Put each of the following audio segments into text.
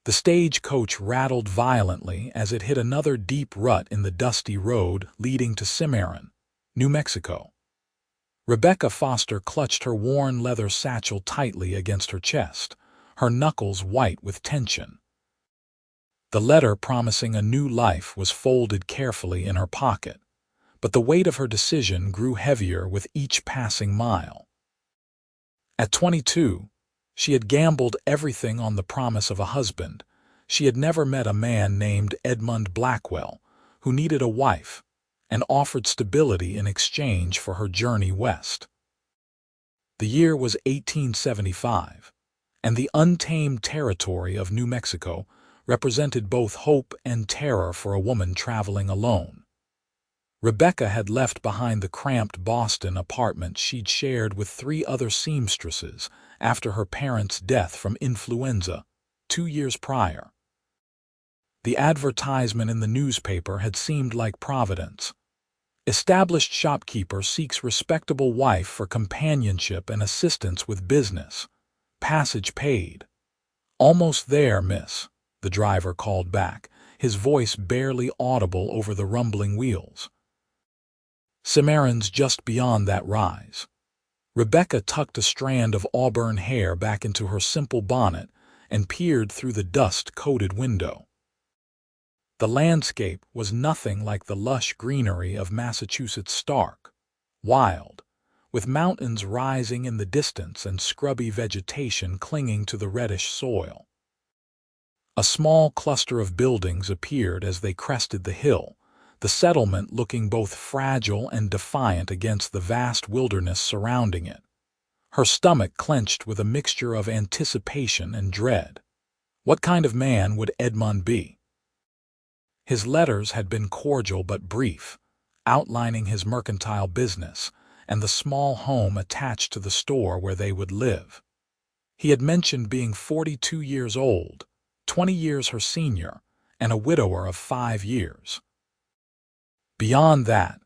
The stagecoach rattled violently as it hit another deep rut in the dusty road leading to Cimarron, New Mexico. Rebecca Foster clutched her worn leather satchel tightly against her chest, her knuckles white with tension. The letter promising a new life was folded carefully in her pocket, but the weight of her decision grew heavier with each passing mile. At 22, she had gambled everything on the promise of a husband. She had never met a man named Edmund Blackwell, who needed a wife and offered stability in exchange for her journey west. The year was 1875, and the untamed territory of New Mexico represented both hope and terror for a woman traveling alone. Rebecca had left behind the cramped Boston apartment she'd shared with 3 other seamstresses after her parents' death from influenza 2 years prior. The advertisement in the newspaper had seemed like providence. Established shopkeeper seeks respectable wife for companionship and assistance with business. Passage paid. "Almost there, miss," the driver called back, his voice barely audible over the rumbling wheels. "Cimarron's just beyond that rise." Rebecca tucked a strand of auburn hair back into her simple bonnet and peered through the dust-coated window. The landscape was nothing like the lush greenery of Massachusetts' stark, wild, with mountains rising in the distance and scrubby vegetation clinging to the reddish soil. A small cluster of buildings appeared as they crested the hill, the settlement looking both fragile and defiant against the vast wilderness surrounding it. Her stomach clenched with a mixture of anticipation and dread. What kind of man would Edmund be? His letters had been cordial but brief, outlining his mercantile business and the small home attached to the store where they would live. He had mentioned being 42 years old, 20 years her senior, and a widower of 5 years. Beyond that,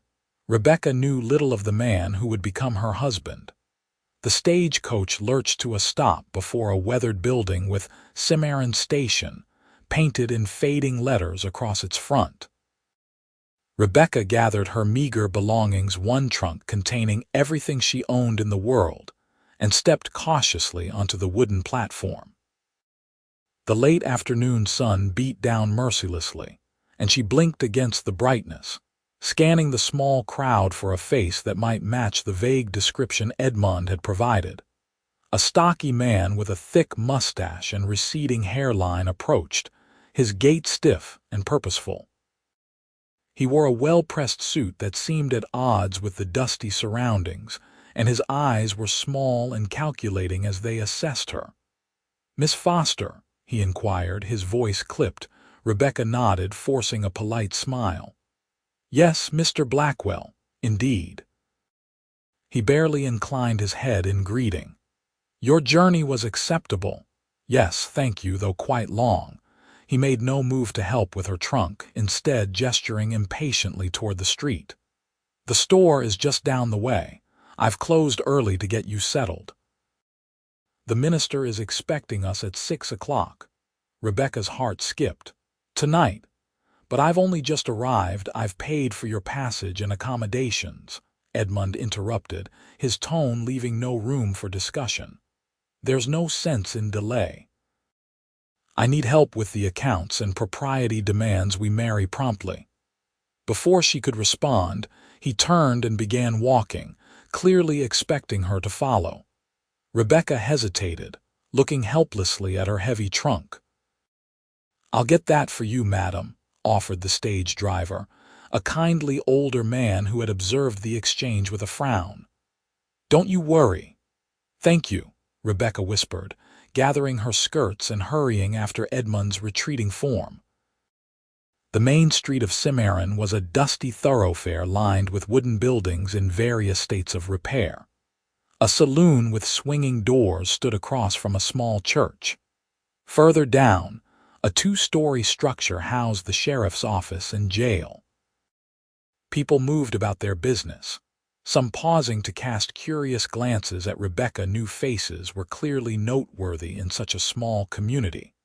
Rebecca knew little of the man who would become her husband. The stagecoach lurched to a stop before a weathered building with Cimarron Station painted in fading letters across its front. Rebecca gathered her meager belongings, one trunk containing everything she owned in the world, and stepped cautiously onto the wooden platform. The late afternoon sun beat down mercilessly, and she blinked against the brightness, scanning the small crowd for a face that might match the vague description Edmund had provided. A stocky man with a thick mustache and receding hairline approached, his gait stiff and purposeful. He wore a well-pressed suit that seemed at odds with the dusty surroundings, and his eyes were small and calculating as they assessed her. "Miss Foster?" he inquired, his voice clipped. Rebecca nodded, forcing a polite smile. "Yes, Mr. Blackwell, indeed." He barely inclined his head in greeting. "Your journey was acceptable." "Yes, thank you, though quite long." He made no move to help with her trunk, instead gesturing impatiently toward the street. "The store is just down the way. I've closed early to get you settled." "The minister is expecting us at 6 o'clock. Rebecca's heart skipped. "Tonight? But I've only just arrived. I've paid for your passage and accommodations," Edmund interrupted, his tone leaving no room for discussion. "There's no sense in delay. I need help with the accounts, and propriety demands we marry promptly." Before she could respond, he turned and began walking, clearly expecting her to follow. Rebecca hesitated, looking helplessly at her heavy trunk. "I'll get that for you, madam," offered the stage driver, a kindly older man who had observed the exchange with a frown. "Don't you worry." "Thank you," Rebecca whispered, gathering her skirts and hurrying after Edmund's retreating form. The main street of Cimarron was a dusty thoroughfare lined with wooden buildings in various states of repair. A saloon with swinging doors stood across from a small church. Further down, a 2-story structure housed the sheriff's office and jail. People moved about their business, some pausing to cast curious glances at Rebecca. New faces were clearly noteworthy in such a small community.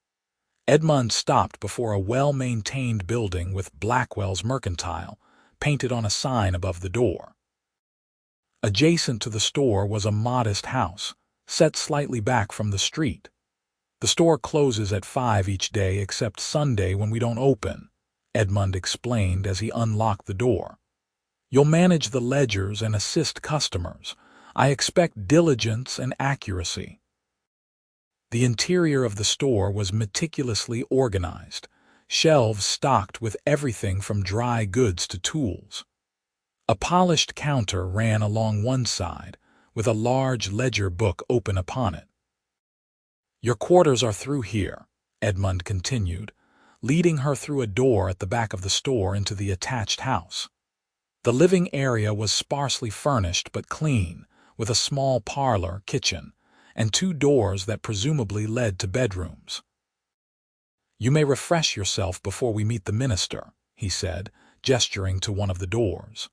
Edmund stopped before a well-maintained building with Blackwell's Mercantile painted on a sign above the door. Adjacent to the store was a modest house, set slightly back from the street. "The store closes at 5 each day except Sunday when we don't open," Edmund explained as he unlocked the door. "You'll manage the ledgers and assist customers. I expect diligence and accuracy." The interior of the store was meticulously organized, shelves stocked with everything from dry goods to tools. A polished counter ran along one side, with a large ledger book open upon it. "Your quarters are through here," Edmund continued, leading her through a door at the back of the store into the attached house. The living area was sparsely furnished but clean, with a small parlor, kitchen, and 2 doors that presumably led to bedrooms. "You may refresh yourself before we meet the minister," he said, gesturing to one of the doors.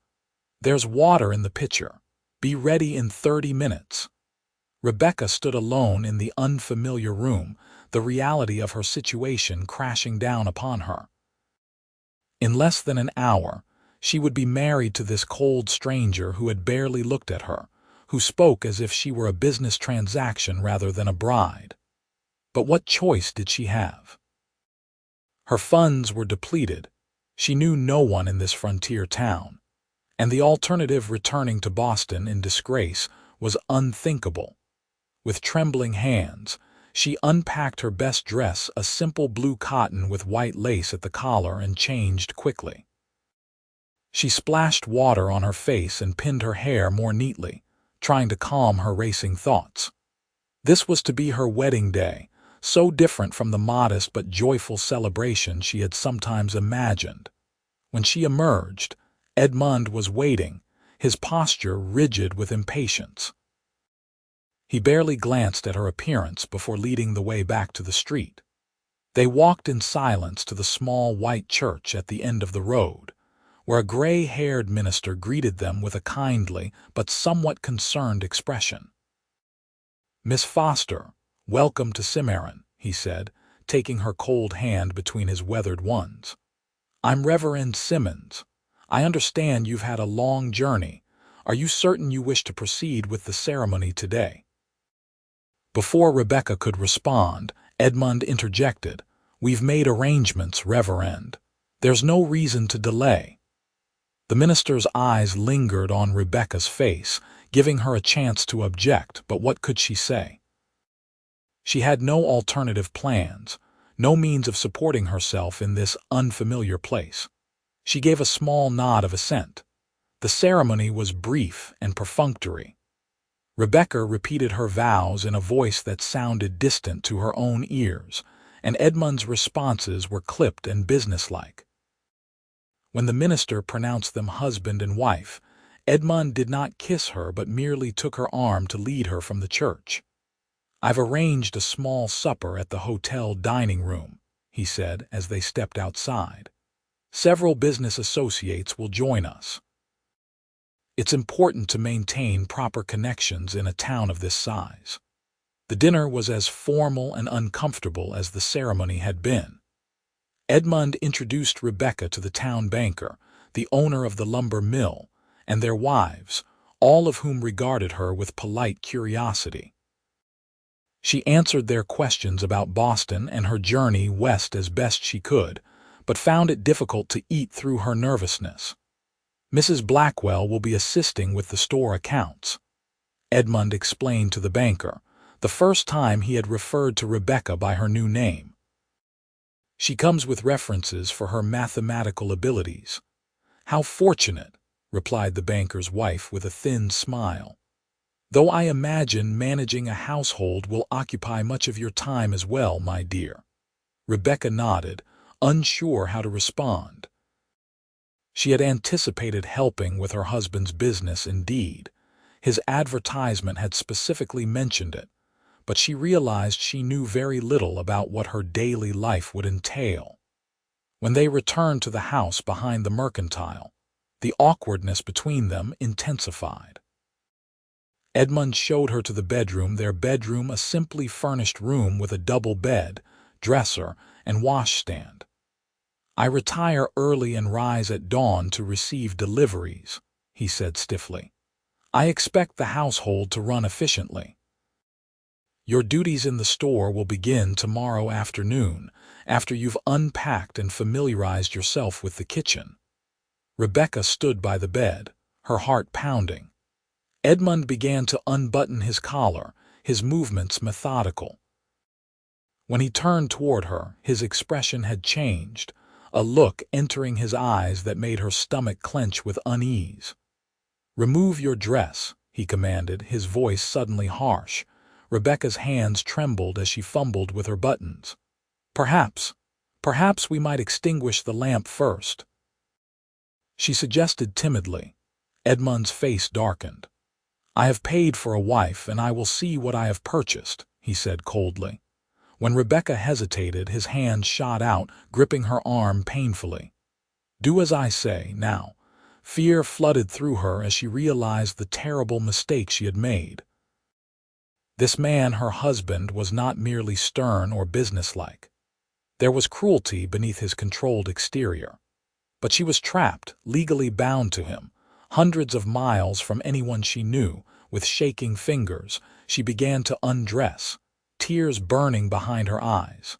"There's water in the pitcher. Be ready in 30 minutes. Rebecca stood alone in the unfamiliar room, the reality of her situation crashing down upon her. In less than an hour, she would be married to this cold stranger who had barely looked at her, who spoke as if she were a business transaction rather than a bride. But what choice did she have? Her funds were depleted. She knew no one in this frontier town, and the alternative, returning to Boston in disgrace, was unthinkable. With trembling hands, she unpacked her best dress, a simple blue cotton with white lace at the collar, and changed quickly. She splashed water on her face and pinned her hair more neatly, trying to calm her racing thoughts. This was to be her wedding day, so different from the modest but joyful celebration she had sometimes imagined. When she emerged, Edmund was waiting, his posture rigid with impatience. He barely glanced at her appearance before leading the way back to the street. They walked in silence to the small white church at the end of the road, where a gray-haired minister greeted them with a kindly but somewhat concerned expression. "Miss Foster, welcome to Cimarron," he said, taking her cold hand between his weathered ones. "I'm Reverend Simmons. I understand you've had a long journey. Are you certain you wish to proceed with the ceremony today?" Before Rebecca could respond, Edmund interjected, "We've made arrangements, Reverend. There's no reason to delay." The minister's eyes lingered on Rebecca's face, giving her a chance to object, but what could she say? She had no alternative plans, no means of supporting herself in this unfamiliar place. She gave a small nod of assent. The ceremony was brief and perfunctory. Rebecca repeated her vows in a voice that sounded distant to her own ears, and Edmund's responses were clipped and businesslike. When the minister pronounced them husband and wife, Edmund did not kiss her but merely took her arm to lead her from the church. "I've arranged a small supper at the hotel dining room," he said as they stepped outside. "Several business associates will join us. It's important to maintain proper connections in a town of this size." The dinner was as formal and uncomfortable as the ceremony had been. Edmund introduced Rebecca to the town banker, the owner of the lumber mill, and their wives, all of whom regarded her with polite curiosity. She answered their questions about Boston and her journey west as best she could, but found it difficult to eat through her nervousness. "Mrs. Blackwell will be assisting with the store accounts," Edmund explained to the banker, the first time he had referred to Rebecca by her new name. "She comes with references for her mathematical abilities." "How fortunate," replied the banker's wife with a thin smile. "Though I imagine managing a household will occupy much of your time as well, my dear." Rebecca nodded, unsure how to respond. She had anticipated helping with her husband's business indeed. His advertisement had specifically mentioned it, but she realized she knew very little about what her daily life would entail. When they returned to the house behind the Mercantile, the awkwardness between them intensified. Edmund showed her to the bedroom, their bedroom a simply furnished room with a double bed, dresser, and washstand. I retire early and rise at dawn to receive deliveries, he said stiffly. I expect the household to run efficiently. Your duties in the store will begin tomorrow afternoon, after you've unpacked and familiarized yourself with the kitchen. Rebecca stood by the bed, her heart pounding. Edmund began to unbutton his collar, his movements methodical. When he turned toward her, his expression had changed, a look entering his eyes that made her stomach clench with unease. "Remove your dress," he commanded, his voice suddenly harsh. Rebecca's hands trembled as she fumbled with her buttons. Perhaps we might extinguish the lamp first," she suggested timidly. Edmund's face darkened. "I have paid for a wife, and I will see what I have purchased," he said coldly. When Rebecca hesitated, his hand shot out, gripping her arm painfully. "Do as I say, now." Fear flooded through her as she realized the terrible mistake she had made. This man, her husband, was not merely stern or businesslike. There was cruelty beneath his controlled exterior. But she was trapped, legally bound to him, hundreds of miles from anyone she knew. With shaking fingers, she began to undress, tears burning behind her eyes.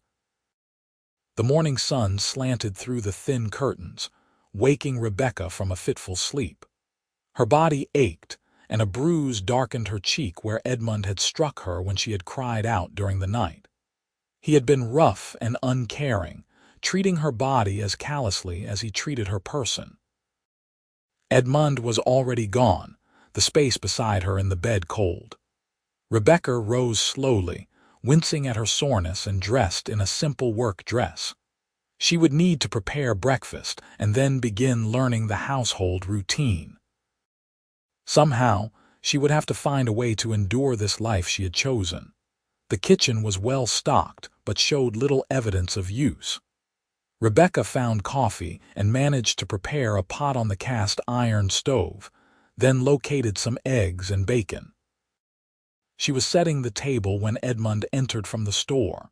The morning sun slanted through the thin curtains, waking Rebecca from a fitful sleep. Her body ached, and a bruise darkened her cheek where Edmund had struck her when she had cried out during the night. He had been rough and uncaring, treating her body as callously as he treated her person. Edmund was already gone, the space beside her in the bed cold. Rebecca rose slowly, wincing at her soreness, and dressed in a simple work dress. She would need to prepare breakfast and then begin learning the household routine. Somehow, she would have to find a way to endure this life she had chosen. The kitchen was well stocked, but showed little evidence of use. Rebecca found coffee and managed to prepare a pot on the cast iron stove, then located some eggs and bacon. She was setting the table when Edmund entered from the store.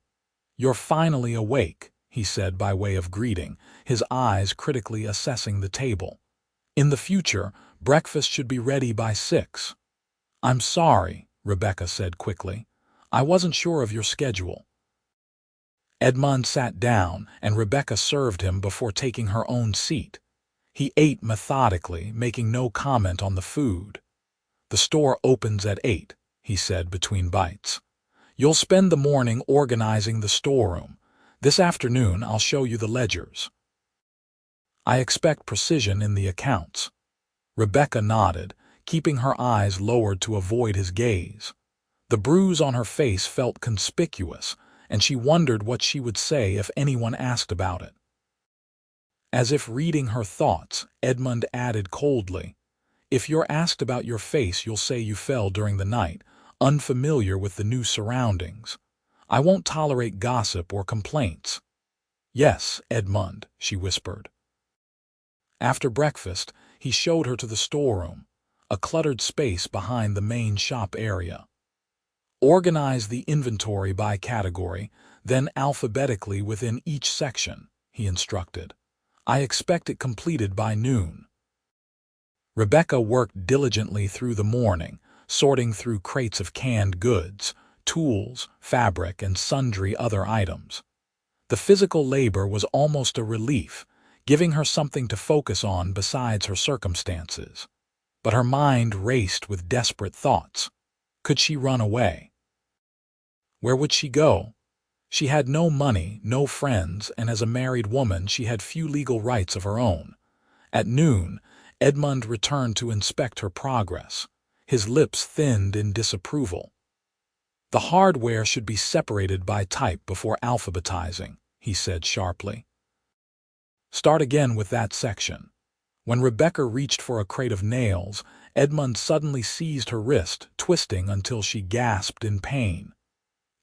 "You're finally awake," he said by way of greeting, his eyes critically assessing the table. "In the future, breakfast should be ready by 6. "I'm sorry," Rebecca said quickly. "I wasn't sure of your schedule." Edmund sat down, and Rebecca served him before taking her own seat. He ate methodically, making no comment on the food. "The store opens at 8, he said between bites. "You'll spend the morning organizing the storeroom. This afternoon I'll show you the ledgers. I expect precision in the accounts." Rebecca nodded, keeping her eyes lowered to avoid his gaze. The bruise on her face felt conspicuous, and she wondered what she would say if anyone asked about it. As if reading her thoughts, Edmund added coldly, "If you're asked about your face, you'll say you fell during the night, unfamiliar with the new surroundings. I won't tolerate gossip or complaints." "Yes, Edmund," she whispered. After breakfast, he showed her to the storeroom, a cluttered space behind the main shop area. "Organize the inventory by category, then alphabetically within each section," he instructed. "I expect it completed by noon." Rebecca worked diligently through the morning, sorting through crates of canned goods, tools, fabric, and sundry other items. The physical labor was almost a relief, giving her something to focus on besides her circumstances. But her mind raced with desperate thoughts. Could she run away? Where would she go? She had no money, no friends, and as a married woman she had few legal rights of her own. At noon, Edmund returned to inspect her progress. His lips thinned in disapproval. "The hardware should be separated by type before alphabetizing," he said sharply. "Start again with that section." When Rebecca reached for a crate of nails, Edmund suddenly seized her wrist, twisting until she gasped in pain.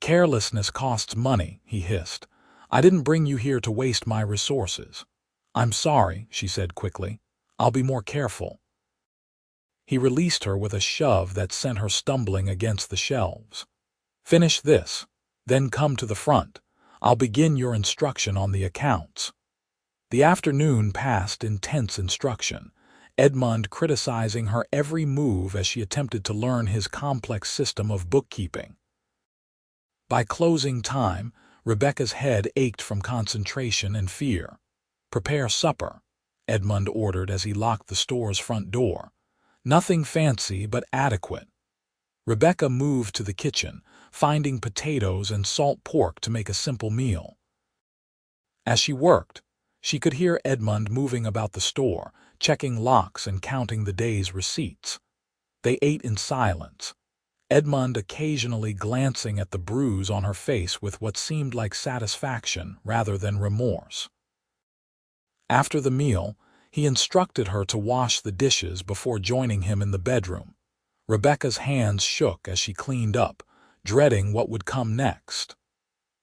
"Carelessness costs money," he hissed. "I didn't bring you here to waste my resources." "I'm sorry," she said quickly. "I'll be more careful." He released her with a shove that sent her stumbling against the shelves. "Finish this, then come to the front. I'll begin your instruction on the accounts." The afternoon passed in tense instruction, Edmund criticizing her every move as she attempted to learn his complex system of bookkeeping. By closing time, Rebecca's head ached from concentration and fear. "Prepare supper," Edmund ordered as he locked the store's front door. "Nothing fancy, but adequate." Rebecca moved to the kitchen, finding potatoes and salt pork to make a simple meal. As she worked, she could hear Edmund moving about the store, checking locks and counting the day's receipts. They ate in silence, Edmund occasionally glancing at the bruise on her face with what seemed like satisfaction rather than remorse. After the meal, he instructed her to wash the dishes before joining him in the bedroom. Rebecca's hands shook as she cleaned up, dreading what would come next.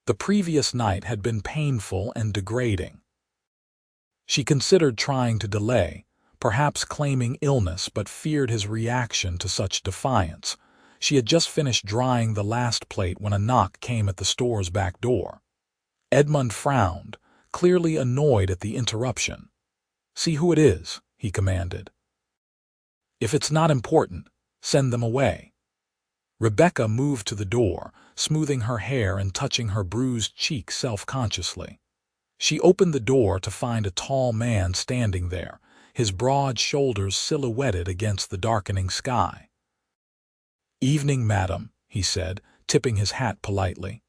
The previous night had been painful and degrading. She considered trying to delay, perhaps claiming illness, but feared his reaction to such defiance. She had just finished drying the last plate when a knock came at the store's back door. Edmund frowned, clearly annoyed at the interruption. "See who it is," he commanded. "If it's not important, send them away." Rebecca moved to the door, smoothing her hair and touching her bruised cheek self-consciously. She opened the door to find a tall man standing there, his broad shoulders silhouetted against the darkening sky. "Evening, madam," he said, tipping his hat politely.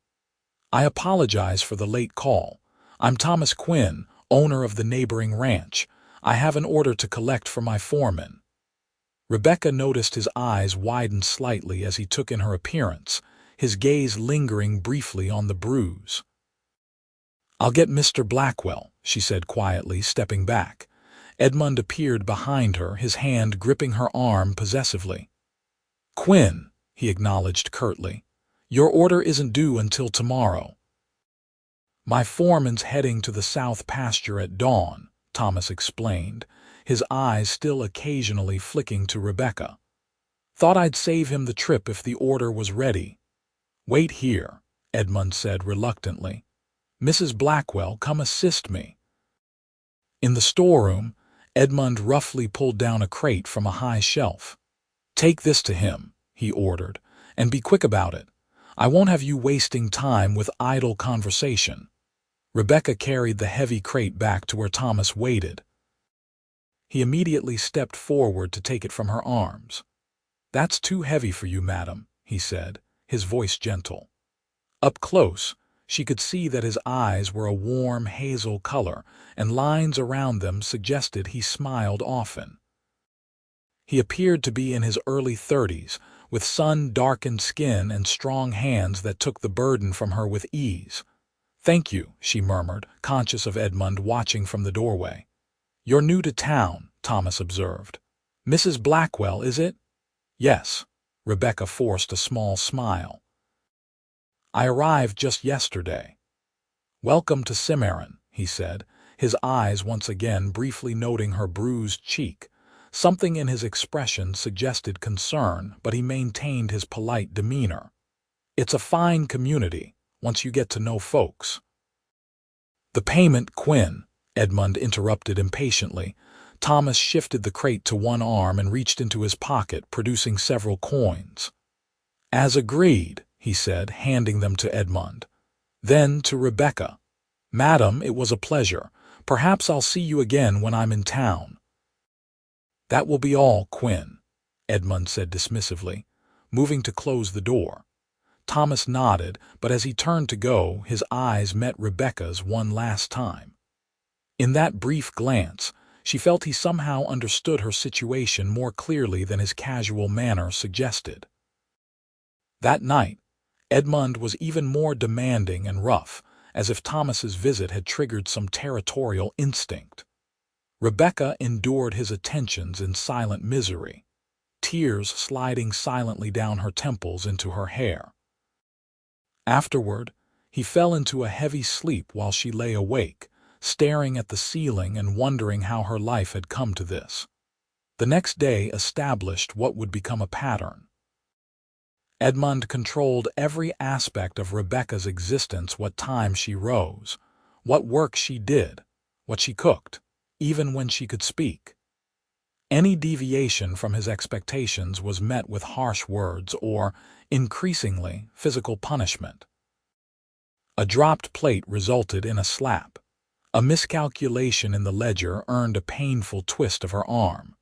"I apologize for the late call. I'm Thomas Quinn, owner of the neighboring ranch. I have an order to collect for my foreman." Rebecca noticed his eyes widen slightly as he took in her appearance, his gaze lingering briefly on the bruise. "I'll get Mr. Blackwell," she said quietly, stepping back. Edmund appeared behind her, his hand gripping her arm possessively. "Quinn," he acknowledged curtly, "your order isn't due until tomorrow." "My foreman's heading to the south pasture at dawn," Thomas explained, his eyes still occasionally flicking to Rebecca. "Thought I'd save him the trip if the order was ready." "Wait here," Edmund said reluctantly. "Mrs. Blackwell, come assist me." In the storeroom, Edmund roughly pulled down a crate from a high shelf. "Take this to him," he ordered, "and be quick about it. I won't have you wasting time with idle conversation." Rebecca carried the heavy crate back to where Thomas waited. He immediately stepped forward to take it from her arms. "That's too heavy for you, madam," he said, his voice gentle. Up close, she could see that his eyes were a warm hazel color, and lines around them suggested he smiled often. He appeared to be in his early 30s, with sun-darkened skin and strong hands that took the burden from her with ease. "Thank you," she murmured, conscious of Edmund watching from the doorway. "You're new to town," Thomas observed. "Mrs. Blackwell, is it?" "Yes." Rebecca forced a small smile. "I arrived just yesterday." "Welcome to Cimarron," he said, his eyes once again briefly noting her bruised cheek. Something in his expression suggested concern, but he maintained his polite demeanor. "It's a fine community, once you get to know folks." "The payment, Quinn," Edmund interrupted impatiently. Thomas shifted the crate to one arm and reached into his pocket, producing several coins. "As agreed," he said, handing them to Edmund. Then to Rebecca, "Madam, it was a pleasure. Perhaps I'll see you again when I'm in town." "That will be all, Quinn," Edmund said dismissively, moving to close the door. Thomas nodded, but as he turned to go, his eyes met Rebecca's one last time. In that brief glance, she felt he somehow understood her situation more clearly than his casual manner suggested. That night, Edmund was even more demanding and rough, as if Thomas's visit had triggered some territorial instinct. Rebecca endured his attentions in silent misery, tears sliding silently down her temples into her hair. Afterward, he fell into a heavy sleep while she lay awake, staring at the ceiling and wondering how her life had come to this. The next day established what would become a pattern. Edmund controlled every aspect of Rebecca's existence: what time she rose, what work she did, what she cooked, even when she could speak. Any deviation from his expectations was met with harsh words or, increasingly, physical punishment. A dropped plate resulted in a slap. A miscalculation in the ledger earned a painful twist of her arm.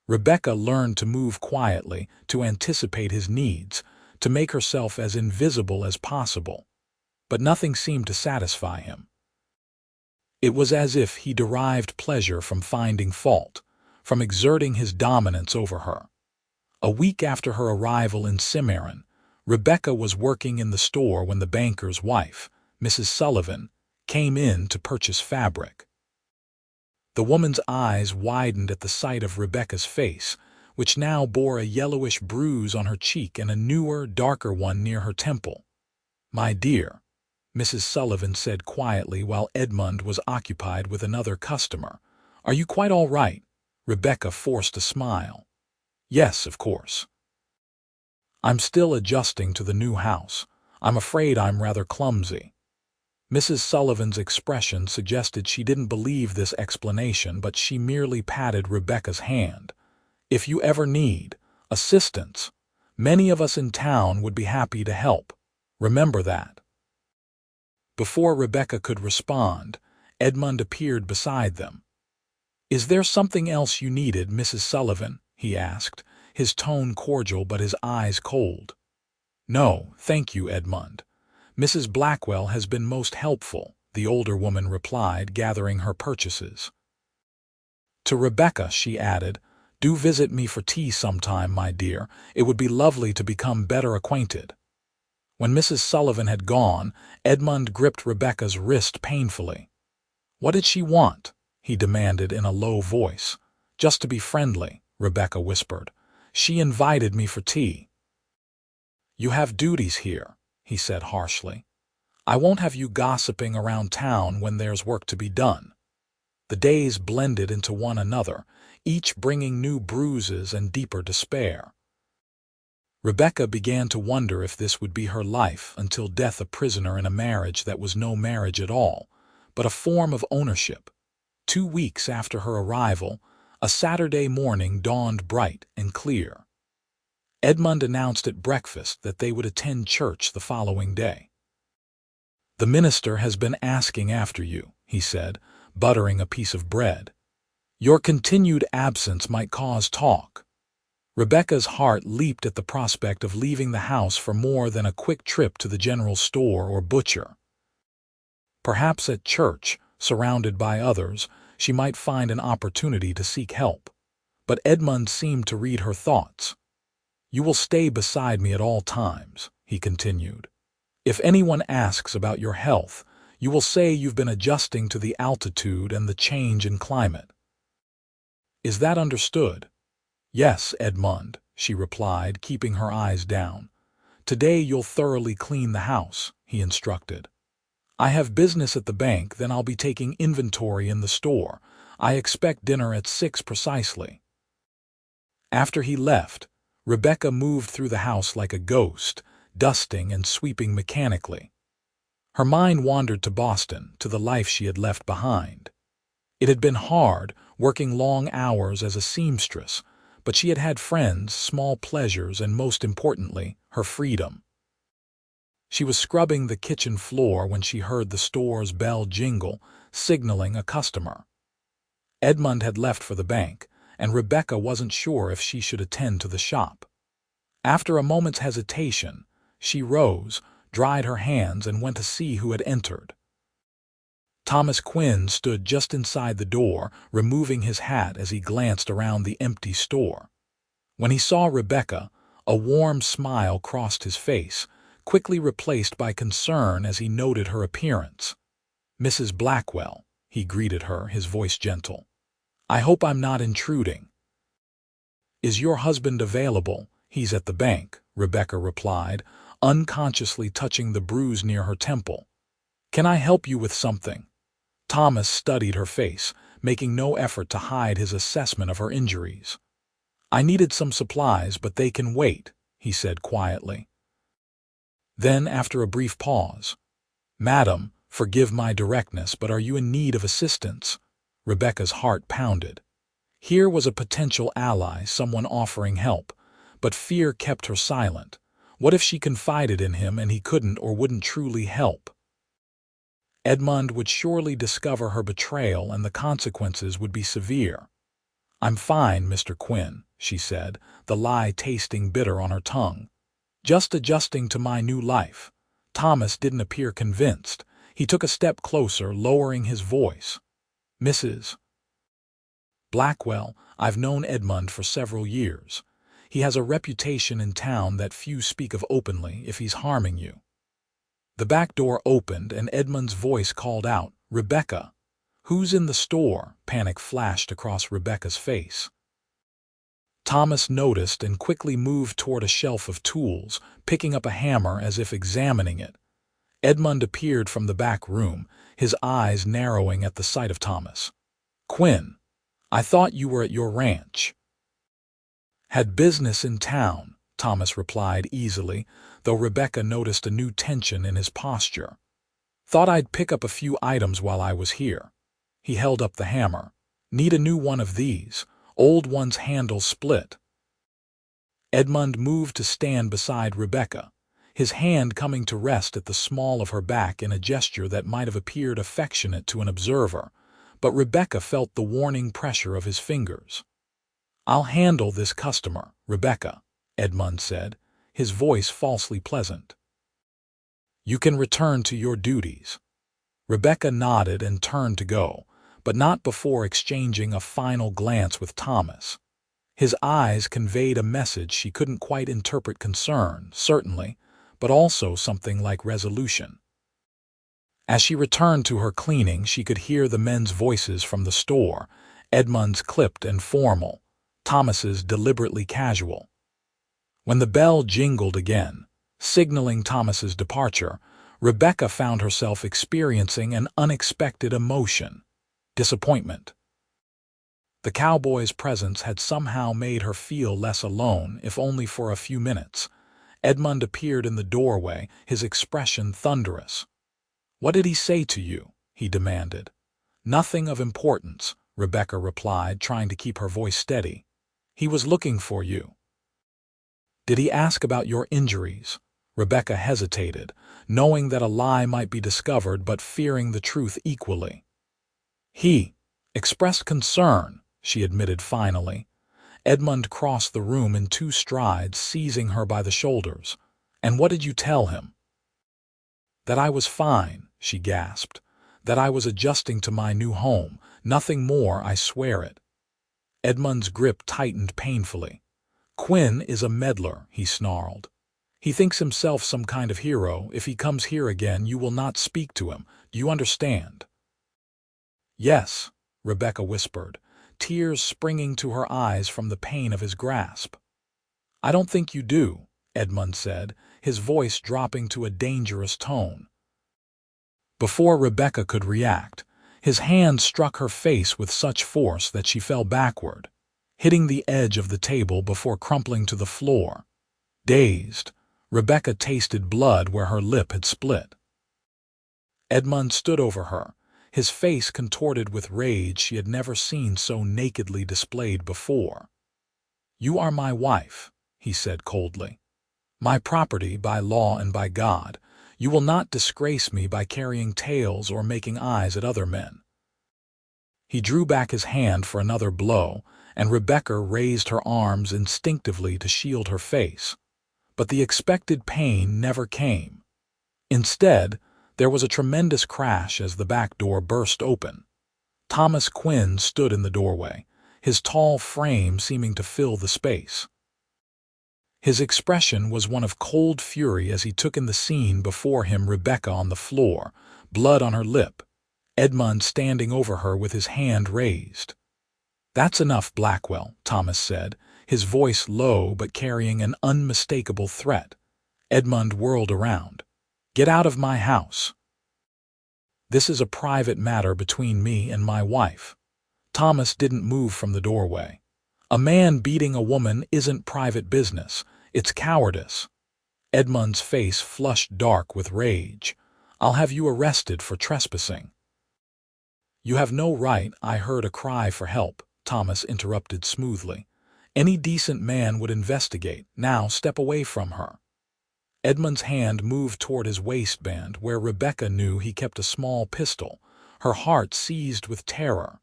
Rebecca learned to move quietly, to anticipate his needs, to make herself as invisible as possible. But nothing seemed to satisfy him. It was as if he derived pleasure from finding fault, from exerting his dominance over her. A week after her arrival in Cimarron, Rebecca was working in the store when the banker's wife, Mrs. Sullivan, came in to purchase fabric. The woman's eyes widened at the sight of Rebecca's face, which now bore a yellowish bruise on her cheek and a newer, darker one near her temple. "My dear," Mrs. Sullivan said quietly while Edmund was occupied with another customer, "are you quite all right?" Rebecca forced a smile. "Yes, of course. I'm still adjusting to the new house. I'm afraid I'm rather clumsy." Mrs. Sullivan's expression suggested she didn't believe this explanation, but she merely patted Rebecca's hand. "If you ever need assistance, many of us in town would be happy to help. Remember that." Before Rebecca could respond, Edmund appeared beside them. "Is there something else you needed, Mrs. Sullivan?" he asked, his tone cordial but his eyes cold. "No, thank you, Edmund. Mrs. Blackwell has been most helpful," the older woman replied, gathering her purchases. To Rebecca she added, "Do visit me for tea sometime, my dear. It would be lovely to become better acquainted." When Mrs. Sullivan had gone, Edmund gripped Rebecca's wrist painfully. "What did she want?" he demanded in a low voice. "Just to be friendly," Rebecca whispered. "She invited me for tea." "You have duties here," he said harshly. "I won't have you gossiping around town when there's work to be done." The days blended into one another, each bringing new bruises and deeper despair. Rebecca began to wonder if this would be her life until death, a prisoner in a marriage that was no marriage at all, but a form of ownership. 2 weeks after her arrival, a Saturday morning dawned bright and clear. Edmund announced at breakfast that they would attend church the following day. "The minister has been asking after you," he said, buttering a piece of bread. "Your continued absence might cause talk." Rebecca's heart leaped at the prospect of leaving the house for more than a quick trip to the general store or butcher. Perhaps at church, surrounded by others, she might find an opportunity to seek help. But Edmund seemed to read her thoughts. "You will stay beside me at all times," he continued. "If anyone asks about your health, you will say you've been adjusting to the altitude and the change in climate. Is that understood?" "Yes, Edmund," she replied, keeping her eyes down. "Today you'll thoroughly clean the house," he instructed. "I have business at the bank, then I'll be taking inventory in the store. I expect dinner at 6 precisely." After he left, Rebecca moved through the house like a ghost, dusting and sweeping mechanically. Her mind wandered to Boston, to the life she had left behind. It had been hard, working long hours as a seamstress, but she had had friends, small pleasures, and most importantly, her freedom. She was scrubbing the kitchen floor when she heard the store's bell jingle, signaling a customer. Edmund had left for the bank, and Rebecca wasn't sure if she should attend to the shop. After a moment's hesitation, she rose, dried her hands, and went to see who had entered. Thomas Quinn stood just inside the door, removing his hat as he glanced around the empty store. When he saw Rebecca, a warm smile crossed his face, quickly replaced by concern as he noted her appearance. "Mrs. Blackwell," he greeted her, his voice gentle. "I hope I'm not intruding." "Is your husband available?" "He's at the bank," Rebecca replied, unconsciously touching the bruise near her temple. "Can I help you with something?" Thomas studied her face, making no effort to hide his assessment of her injuries. "I needed some supplies, but they can wait," he said quietly. Then, after a brief pause, "Madam, forgive my directness, but are you in need of assistance?" Rebecca's heart pounded. Here was a potential ally, someone offering help, but fear kept her silent. What if she confided in him and he couldn't or wouldn't truly help? Edmund would surely discover her betrayal and the consequences would be severe. "I'm fine, Mr. Quinn," she said, the lie tasting bitter on her tongue. "Just adjusting to my new life." Thomas didn't appear convinced. He took a step closer, lowering his voice. "Mrs. Blackwell, I've known Edmund for several years. He has a reputation in town that few speak of openly if he's harming you." The back door opened and Edmund's voice called out, "Rebecca!" "Who's in the store?" Panic flashed across Rebecca's face. Thomas noticed and quickly moved toward a shelf of tools, picking up a hammer as if examining it. Edmund appeared from the back room, his eyes narrowing at the sight of Thomas. "Quinn, I thought you were at your ranch." "Had business in town," Thomas replied easily, though Rebecca noticed a new tension in his posture. "Thought I'd pick up a few items while I was here." He held up the hammer. "Need a new one of these. Old one's handle split." Edmund moved to stand beside Rebecca, his hand coming to rest at the small of her back in a gesture that might have appeared affectionate to an observer, but Rebecca felt the warning pressure of his fingers. "I'll handle this customer, Rebecca," Edmund said, his voice falsely pleasant. "You can return to your duties." Rebecca nodded and turned to go, but not before exchanging a final glance with Thomas. His eyes conveyed a message she couldn't quite interpret: concern, certainly, but also something like resolution. As she returned to her cleaning, she could hear the men's voices from the store, Edmund's clipped and formal, Thomas's deliberately casual. When the bell jingled again, signaling Thomas's departure, Rebecca found herself experiencing an unexpected emotion: disappointment. The cowboy's presence had somehow made her feel less alone, if only for a few minutes. Edmund appeared in the doorway, his expression thunderous. "What did he say to you?" he demanded. "Nothing of importance," Rebecca replied, trying to keep her voice steady. "He was looking for you." "Did he ask about your injuries?" Rebecca hesitated, knowing that a lie might be discovered but fearing the truth equally. "He expressed concern," she admitted finally. Edmund crossed the room in 2 strides, seizing her by the shoulders. "And what did you tell him?" "That I was fine," she gasped. "That I was adjusting to my new home. Nothing more, I swear it." Edmund's grip tightened painfully. "Quinn is a meddler," he snarled. "He thinks himself some kind of hero. If he comes here again, you will not speak to him. Do you understand?" "Yes," Rebecca whispered, tears springing to her eyes from the pain of his grasp. "I don't think you do," Edmund said, his voice dropping to a dangerous tone. Before Rebecca could react, his hand struck her face with such force that she fell backward, hitting the edge of the table before crumpling to the floor. Dazed, Rebecca tasted blood where her lip had split. Edmund stood over her, his face contorted with rage she had never seen so nakedly displayed before. "You are my wife," he said coldly. "My property by law and by God. You will not disgrace me by carrying tales or making eyes at other men." He drew back his hand for another blow, and Rebecca raised her arms instinctively to shield her face. But the expected pain never came. Instead, there was a tremendous crash as the back door burst open. Thomas Quinn stood in the doorway, his tall frame seeming to fill the space. His expression was one of cold fury as he took in the scene before him: Rebecca on the floor, blood on her lip, Edmund standing over her with his hand raised. "That's enough, Blackwell," Thomas said, his voice low but carrying an unmistakable threat. Edmund whirled around. "Get out of my house. This is a private matter between me and my wife." Thomas didn't move from the doorway. "A man beating a woman isn't private business. It's cowardice." Edmund's face flushed dark with rage. "I'll have you arrested for trespassing." "You have no right," I heard a cry for help, Thomas interrupted smoothly. "Any decent man would investigate. Now step away from her." Edmund's hand moved toward his waistband, where Rebecca knew he kept a small pistol, her heart seized with terror.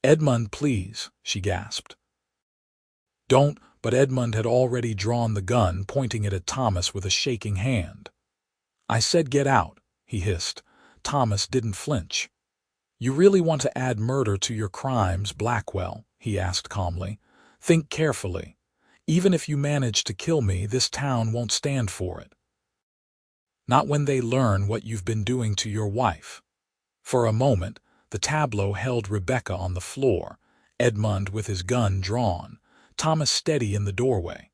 "Edmund, please," she gasped. "Don't," but Edmund had already drawn the gun, pointing it at Thomas with a shaking hand. "I said get out," he hissed. Thomas didn't flinch. "You really want to add murder to your crimes, Blackwell?" he asked calmly. "Think carefully. Even if you manage to kill me, this town won't stand for it. Not when they learn what you've been doing to your wife." For a moment, the tableau held Rebecca on the floor, Edmund with his gun drawn, Thomas steady in the doorway.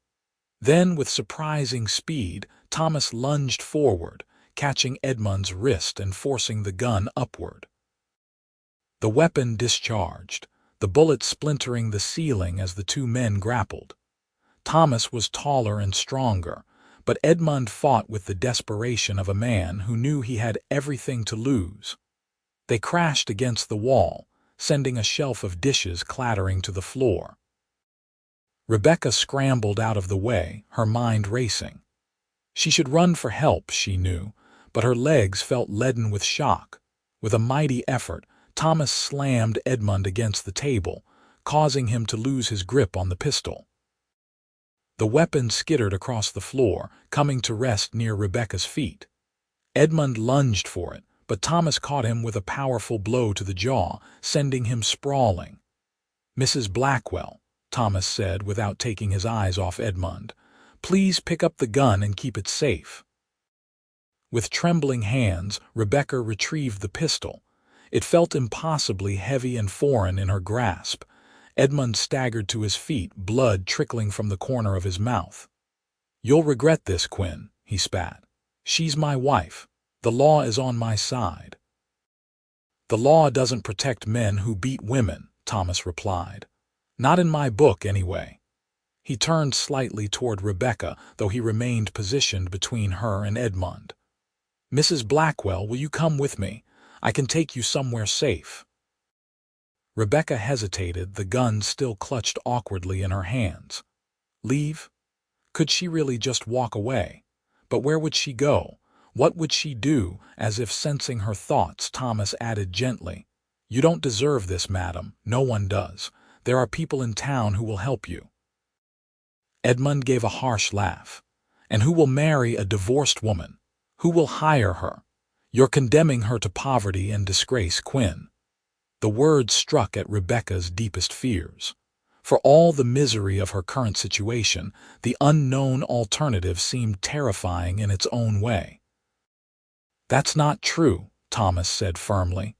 Then, with surprising speed, Thomas lunged forward, catching Edmund's wrist and forcing the gun upward. The weapon discharged, the bullet splintering the ceiling as the two men grappled. Thomas was taller and stronger, but Edmund fought with the desperation of a man who knew he had everything to lose. They crashed against the wall, sending a shelf of dishes clattering to the floor. Rebecca scrambled out of the way, her mind racing. She should run for help, she knew, but her legs felt leaden with shock. With a mighty effort, Thomas slammed Edmund against the table, causing him to lose his grip on the pistol. The weapon skittered across the floor, coming to rest near Rebecca's feet. Edmund lunged for it, but Thomas caught him with a powerful blow to the jaw, sending him sprawling. "Mrs. Blackwell," Thomas said without taking his eyes off Edmund, "please pick up the gun and keep it safe." With trembling hands, Rebecca retrieved the pistol. It felt impossibly heavy and foreign in her grasp. Edmund staggered to his feet, blood trickling from the corner of his mouth. "You'll regret this, Quinn," he spat. "She's my wife. The law is on my side." "The law doesn't protect men who beat women," Thomas replied. "Not in my book, anyway." He turned slightly toward Rebecca, though he remained positioned between her and Edmund. "Mrs. Blackwell, will you come with me? I can take you somewhere safe." Rebecca hesitated, the gun still clutched awkwardly in her hands. Leave? Could she really just walk away? But where would she go? What would she do? As if sensing her thoughts, Thomas added gently, "You don't deserve this, madam. No one does. There are people in town who will help you." Edmund gave a harsh laugh. "And who will marry a divorced woman? Who will hire her? You're condemning her to poverty and disgrace, Quinn." The words struck at Rebecca's deepest fears. For all the misery of her current situation, the unknown alternative seemed terrifying in its own way. "That's not true," Thomas said firmly.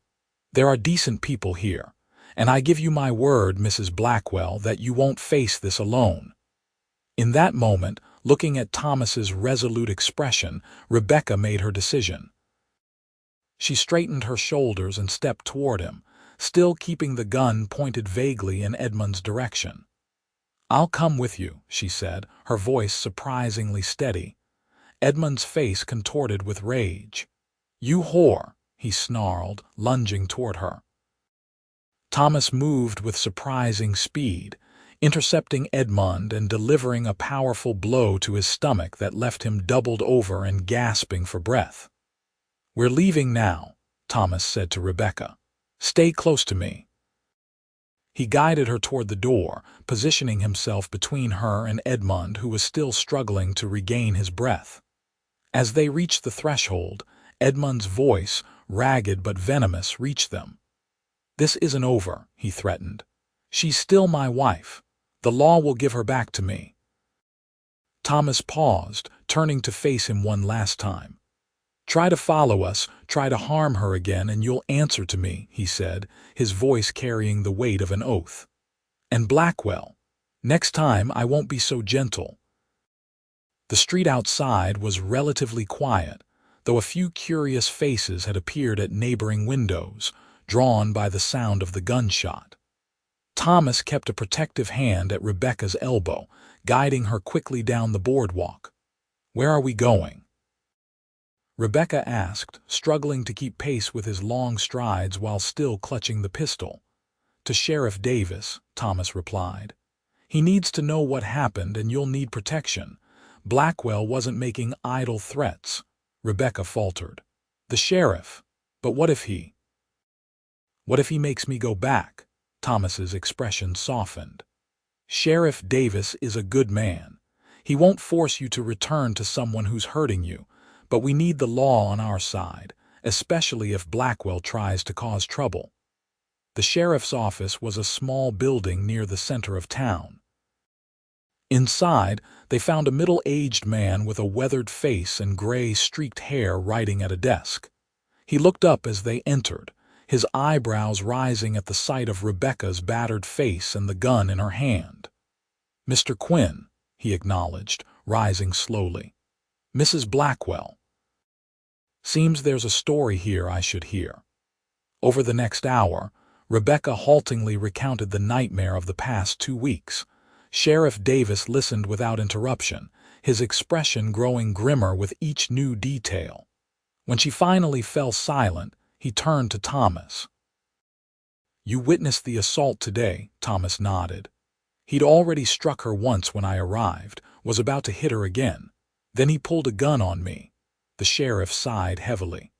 "There are decent people here, and I give you my word, Mrs. Blackwell, that you won't face this alone." In that moment, looking at Thomas's resolute expression, Rebecca made her decision. She straightened her shoulders and stepped toward him, still keeping the gun pointed vaguely in Edmund's direction. "I'll come with you," she said, her voice surprisingly steady. Edmund's face contorted with rage. "You whore," he snarled, lunging toward her. Thomas moved with surprising speed, intercepting Edmund and delivering a powerful blow to his stomach that left him doubled over and gasping for breath. "We're leaving now," Thomas said to Rebecca. "Stay close to me." He guided her toward the door, positioning himself between her and Edmund, who was still struggling to regain his breath. As they reached the threshold, Edmund's voice, ragged but venomous, reached them. "This isn't over," he threatened. "She's still my wife. The law will give her back to me." Thomas paused, turning to face him one last time. "Try to follow us, try to harm her again, and you'll answer to me," he said, his voice carrying the weight of an oath. "And Blackwell, next time I won't be so gentle." The street outside was relatively quiet, though a few curious faces had appeared at neighboring windows, drawn by the sound of the gunshot. Thomas kept a protective hand at Rebecca's elbow, guiding her quickly down the boardwalk. Where are we going? Rebecca asked, struggling to keep pace with his long strides while still clutching the pistol. To Sheriff Davis, Thomas replied. He needs to know what happened and you'll need protection. Blackwell wasn't making idle threats. Rebecca faltered. The sheriff. But what if he? What if he makes me go back? Thomas's expression softened. Sheriff Davis is a good man. He won't force you to return to someone who's hurting you, but we need the law on our side, especially if Blackwell tries to cause trouble. The sheriff's office was a small building near the center of town. Inside, they found a middle-aged man with a weathered face and gray, streaked hair writing at a desk. He looked up as they entered, his eyebrows rising at the sight of Rebecca's battered face and the gun in her hand. "Mr. Quinn," he acknowledged, rising slowly. "Mrs. Blackwell. Seems there's a story here I should hear." Over the next hour, Rebecca haltingly recounted the nightmare of the past 2 weeks. Sheriff Davis listened without interruption, his expression growing grimmer with each new detail. When she finally fell silent, he turned to Thomas. "You witnessed the assault today," Thomas nodded. "He'd already struck her once when I arrived, was about to hit her again. Then he pulled a gun on me." The sheriff sighed heavily.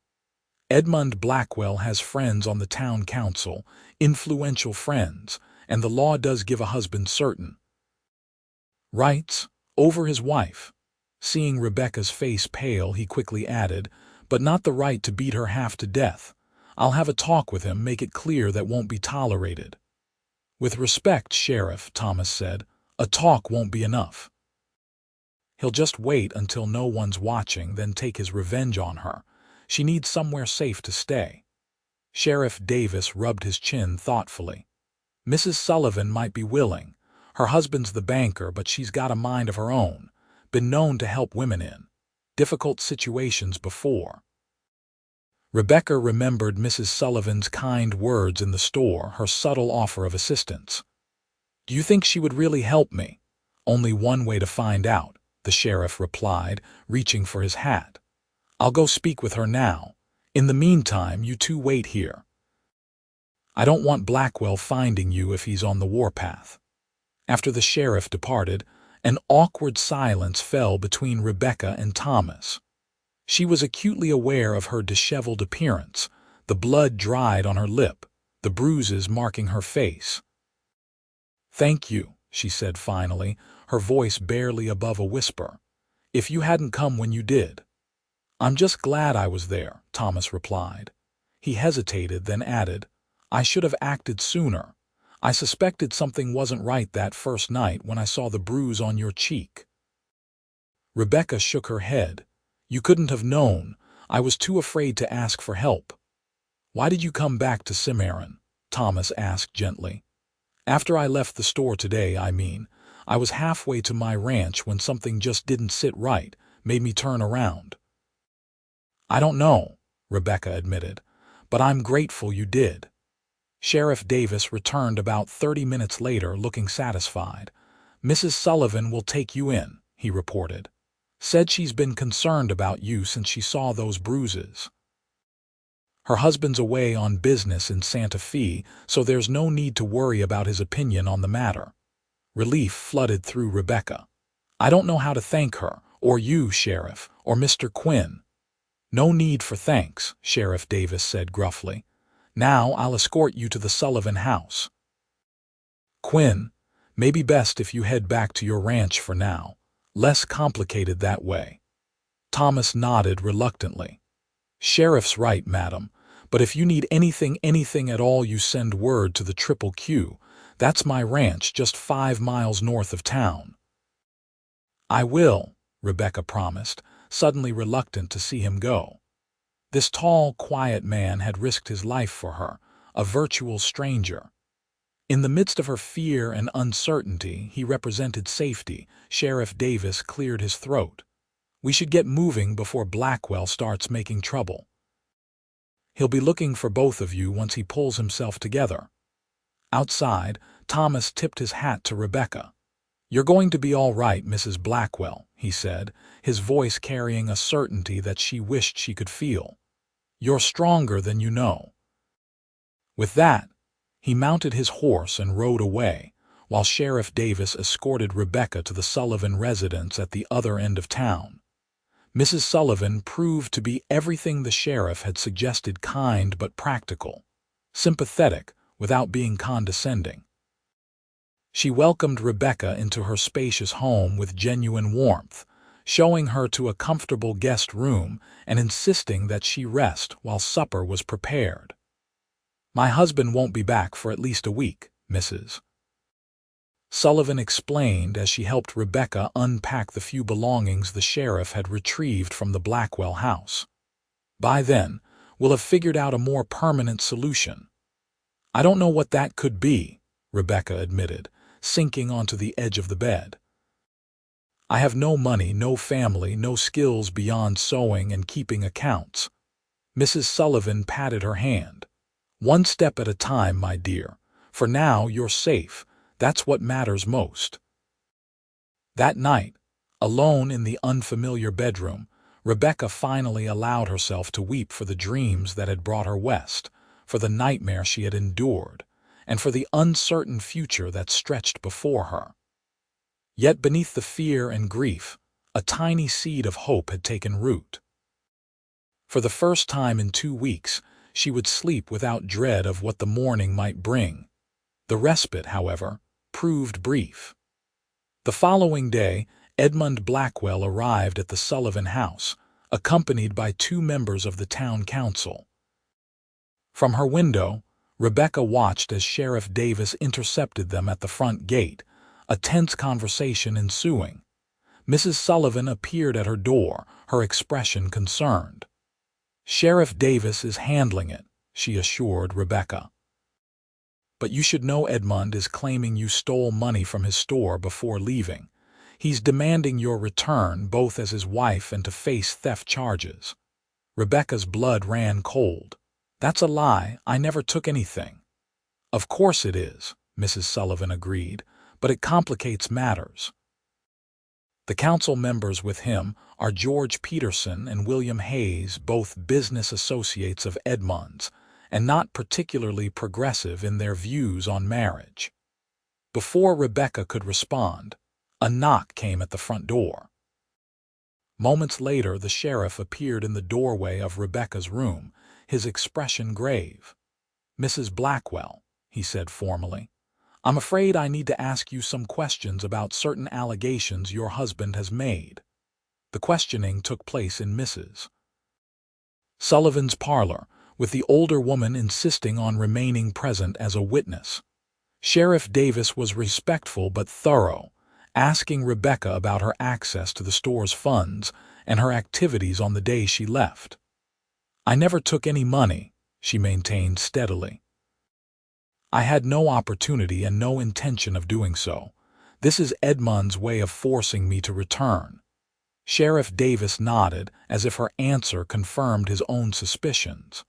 "Edmund Blackwell has friends on the town council, influential friends, and the law does give a husband certain rights over his wife." Seeing Rebecca's face pale, he quickly added, "But not the right to beat her half to death. I'll have a talk with him, make it clear that won't be tolerated." "With respect, Sheriff," Thomas said, "a talk won't be enough. He'll just wait until no one's watching, then take his revenge on her. She needs somewhere safe to stay." Sheriff Davis rubbed his chin thoughtfully. "Mrs. Sullivan might be willing. Her husband's the banker, but she's got a mind of her own. Been known to help women in difficult situations before." Rebecca remembered Mrs. Sullivan's kind words in the store, her subtle offer of assistance. "Do you think she would really help me?" "Only one way to find out," the sheriff replied, reaching for his hat. "I'll go speak with her now. In the meantime, you two wait here. I don't want Blackwell finding you if he's on the warpath." After the sheriff departed, an awkward silence fell between Rebecca and Thomas. She was acutely aware of her disheveled appearance, the blood dried on her lip, the bruises marking her face. "Thank you," she said finally, her voice barely above a whisper. "If you hadn't come when you did." "I'm just glad I was there," Thomas replied. He hesitated, then added, "I should have acted sooner. I suspected something wasn't right that first night when I saw the bruise on your cheek." Rebecca shook her head. "You couldn't have known. I was too afraid to ask for help." "Why did you come back to Cimarron?" Thomas asked gently. "After I left the store today, I mean. I was halfway to my ranch when something just didn't sit right, made me turn around." "I don't know," Rebecca admitted, "but I'm grateful you did." Sheriff Davis returned about 30 minutes later, looking satisfied. "Mrs. Sullivan will take you in," he reported. "Said she's been concerned about you since she saw those bruises. Her husband's away on business in Santa Fe, so there's no need to worry about his opinion on the matter." Relief flooded through Rebecca. "I don't know how to thank her, or you, Sheriff, or Mr. Quinn." "No need for thanks," Sheriff Davis said gruffly. "Now I'll escort you to the Sullivan house. Quinn, maybe best if you head back to your ranch for now. Less complicated that way." Thomas nodded reluctantly. "Sheriff's right, madam, but if you need anything at all, you send word to the Triple Q. That's my ranch just 5 miles north of town." "I will," Rebecca promised, suddenly reluctant to see him go. This tall, quiet man had risked his life for her, a virtual stranger. In the midst of her fear and uncertainty, he represented safety. Sheriff Davis cleared his throat. "We should get moving before Blackwell starts making trouble. He'll be looking for both of you once he pulls himself together." Outside, Thomas tipped his hat to Rebecca. "You're going to be all right, Mrs. Blackwell," he said, his voice carrying a certainty that she wished she could feel. "You're stronger than you know." With that, he mounted his horse and rode away, while Sheriff Davis escorted Rebecca to the Sullivan residence at the other end of town. Mrs. Sullivan proved to be everything the sheriff had suggested: kind but practical, sympathetic without being condescending. She welcomed Rebecca into her spacious home with genuine warmth, showing her to a comfortable guest room and insisting that she rest while supper was prepared. "My husband won't be back for at least a week, Mrs. Sullivan explained as she helped Rebecca unpack the few belongings the sheriff had retrieved from the Blackwell house. "By then, we'll have figured out a more permanent solution." "I don't know what that could be," Rebecca admitted, sinking onto the edge of the bed. "I have no money, no family, no skills beyond sewing and keeping accounts." Mrs. Sullivan patted her hand. "One step at a time, my dear. For now, you're safe. That's what matters most." That night, alone in the unfamiliar bedroom, Rebecca finally allowed herself to weep for the dreams that had brought her west, for the nightmare she had endured, and for the uncertain future that stretched before her. Yet beneath the fear and grief, a tiny seed of hope had taken root. For the first time in 2 weeks, she would sleep without dread of what the morning might bring. The respite, however, proved brief. The following day, Edmund Blackwell arrived at the Sullivan house, accompanied by 2 members of the town council. From her window, Rebecca watched as Sheriff Davis intercepted them at the front gate, a tense conversation ensuing. Mrs. Sullivan appeared at her door, her expression concerned. "Sheriff Davis is handling it," she assured Rebecca. "But you should know Edmund is claiming you stole money from his store before leaving. He's demanding your return both as his wife and to face theft charges." Rebecca's blood ran cold. "That's a lie. I never took anything." "Of course it is," Mrs. Sullivan agreed, "but it complicates matters." The council members with him are George Peterson and William Hayes, both business associates of Edmund's, and not particularly progressive in their views on marriage. Before Rebecca could respond, a knock came at the front door. Moments later, the sheriff appeared in the doorway of Rebecca's room, his expression grave. "Mrs. Blackwell," he said formally, "I'm afraid I need to ask you some questions about certain allegations your husband has made." The questioning took place in Mrs. Sullivan's parlor, with the older woman insisting on remaining present as a witness. Sheriff Davis was respectful but thorough, asking Rebecca about her access to the store's funds and her activities on the day she left. "I never took any money," she maintained steadily. "I had no opportunity and no intention of doing so. This is Edmund's way of forcing me to return." Sheriff Davis nodded as if her answer confirmed his own suspicions.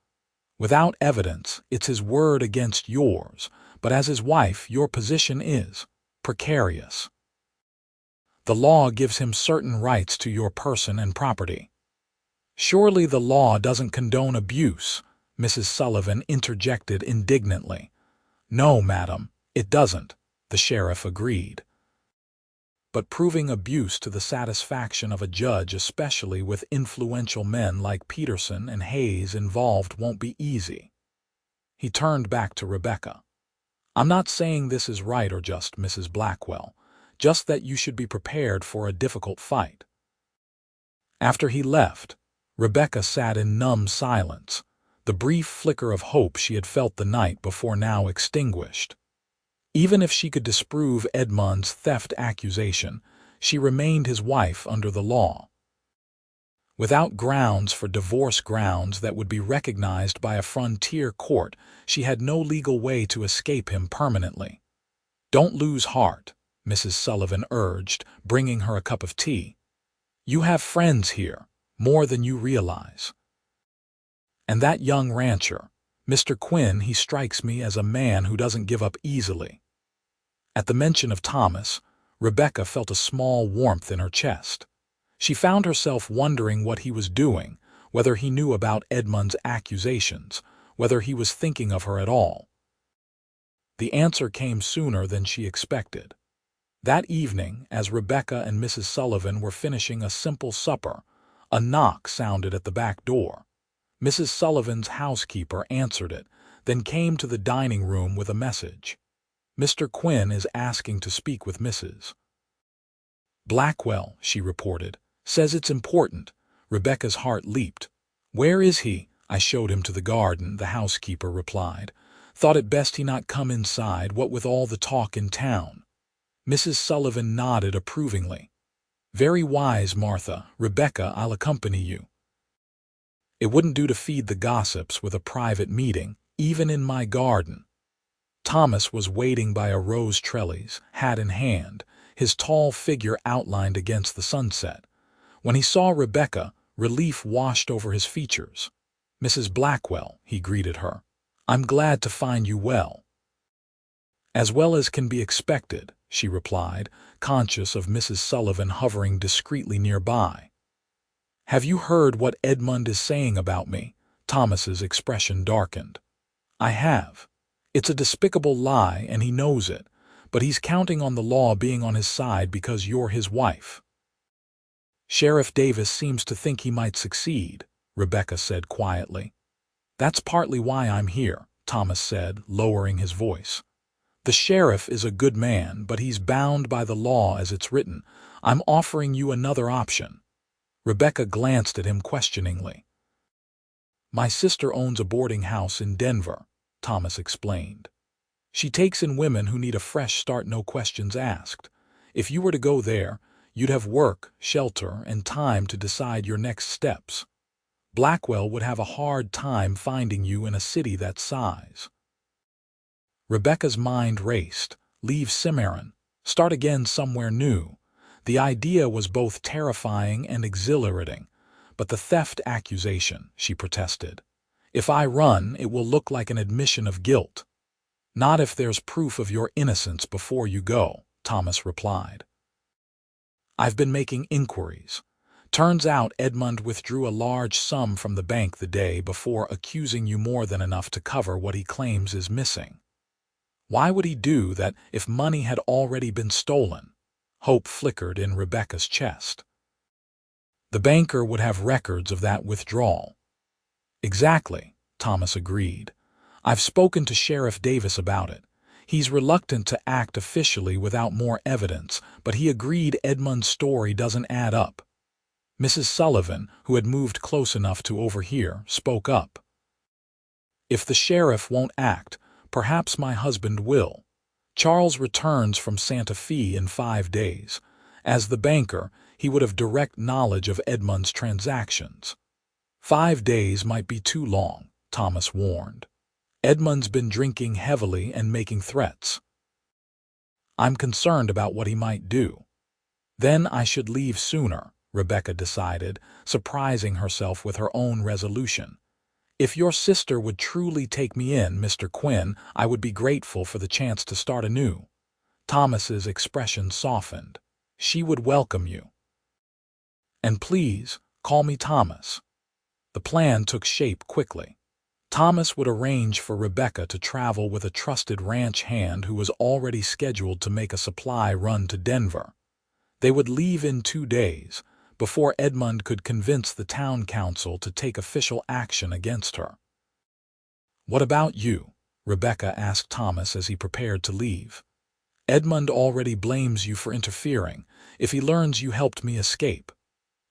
"Without evidence, it's his word against yours, but as his wife, your position is precarious. The law gives him certain rights to your person and property." "Surely the law doesn't condone abuse," Mrs. Sullivan interjected indignantly. "No, madam, it doesn't," the sheriff agreed. "But proving abuse to the satisfaction of a judge, especially with influential men like Peterson and Hayes involved, won't be easy." He turned back to Rebecca. "I'm not saying this is right or just, Mrs. Blackwell, just that you should be prepared for a difficult fight." After he left, Rebecca sat in numb silence, the brief flicker of hope she had felt the night before now extinguished. Even if she could disprove Edmund's theft accusation, she remained his wife under the law. Without grounds for divorce, grounds that would be recognized by a frontier court, she had no legal way to escape him permanently. "Don't lose heart," Mrs. Sullivan urged, bringing her a cup of tea. "You have friends here, more than you realize. And that young rancher, Mr. Quinn, he strikes me as a man who doesn't give up easily." At the mention of Thomas, Rebecca felt a small warmth in her chest. She found herself wondering what he was doing, whether he knew about Edmund's accusations, whether he was thinking of her at all. The answer came sooner than she expected. That evening, as Rebecca and Mrs. Sullivan were finishing a simple supper, a knock sounded at the back door. Mrs. Sullivan's housekeeper answered it, then came to the dining room with a message. "Mr. Quinn is asking to speak with Mrs. Blackwell," she reported. "Says it's important." Rebecca's heart leaped. "Where is he?" "I showed him to the garden," the housekeeper replied. "Thought it best he not come inside, what with all the talk in town." Mrs. Sullivan nodded approvingly. "Very wise, Martha. Rebecca, I'll accompany you. It wouldn't do to feed the gossips with a private meeting, even in my garden." Thomas was waiting by a rose trellis, hat in hand, his tall figure outlined against the sunset. When he saw Rebecca, relief washed over his features. "Mrs. Blackwell," he greeted her, "I'm glad to find you well." "As well as can be expected," she replied, conscious of Mrs. Sullivan hovering discreetly nearby. "Have you heard what Edmund is saying about me?" Thomas's expression darkened. "I have. It's a despicable lie, and he knows it, but he's counting on the law being on his side because you're his wife." "Sheriff Davis seems to think he might succeed," Rebecca said quietly. "That's partly why I'm here," Thomas said, lowering his voice. "The sheriff is a good man, but he's bound by the law as it's written. I'm offering you another option." Rebecca glanced at him questioningly. "My sister owns a boarding house in Denver," Thomas explained. "She takes in women who need a fresh start, no questions asked. If you were to go there, you'd have work, shelter, and time to decide your next steps. Blackwell would have a hard time finding you in a city that size." Rebecca's mind raced. Leave Cimarron. Start again somewhere new. The idea was both terrifying and exhilarating. "But the theft accusation," she protested. "If I run, it will look like an admission of guilt." "Not if there's proof of your innocence before you go," Thomas replied. "I've been making inquiries. Turns out Edmund withdrew a large sum from the bank the day before, accusing you more than enough to cover what he claims is missing." "Why would he do that if money had already been stolen?" Hope flickered in Rebecca's chest. "The banker would have records of that withdrawal." "Exactly," Thomas agreed. "I've spoken to Sheriff Davis about it. He's reluctant to act officially without more evidence, but he agreed Edmund's story doesn't add up." Mrs. Sullivan, who had moved close enough to overhear, spoke up. "If the sheriff won't act, perhaps my husband will. Charles returns from Santa Fe in 5 days. As the banker, he would have direct knowledge of Edmund's transactions." 5 days might be too long," Thomas warned. "Edmund's been drinking heavily and making threats. I'm concerned about what he might do." "Then I should leave sooner," Rebecca decided, surprising herself with her own resolution. "If your sister would truly take me in, Mr. Quinn, I would be grateful for the chance to start anew." Thomas's expression softened. "She would welcome you. And please, call me Thomas." The plan took shape quickly. Thomas would arrange for Rebecca to travel with a trusted ranch hand who was already scheduled to make a supply run to Denver. They would leave in 2 days, before Edmund could convince the town council to take official action against her. "What about you?" Rebecca asked Thomas as he prepared to leave. "Edmund already blames you for interfering, if he learns you helped me escape."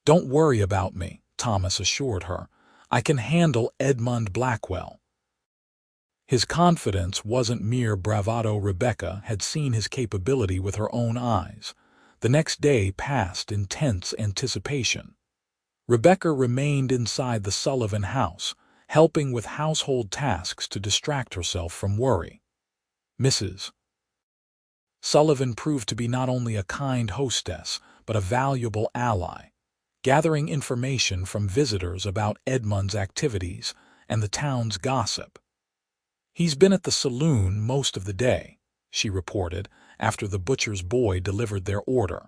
"Don't worry about me," Thomas assured her. "I can handle Edmund Blackwell." His confidence wasn't mere bravado. Rebecca had seen his capability with her own eyes. The next day passed in tense anticipation. Rebecca remained inside the Sullivan house, helping with household tasks to distract herself from worry. Mrs. Sullivan proved to be not only a kind hostess, but a valuable ally, gathering information from visitors about Edmund's activities and the town's gossip. "He's been at the saloon most of the day," she reported, after the butcher's boy delivered their order.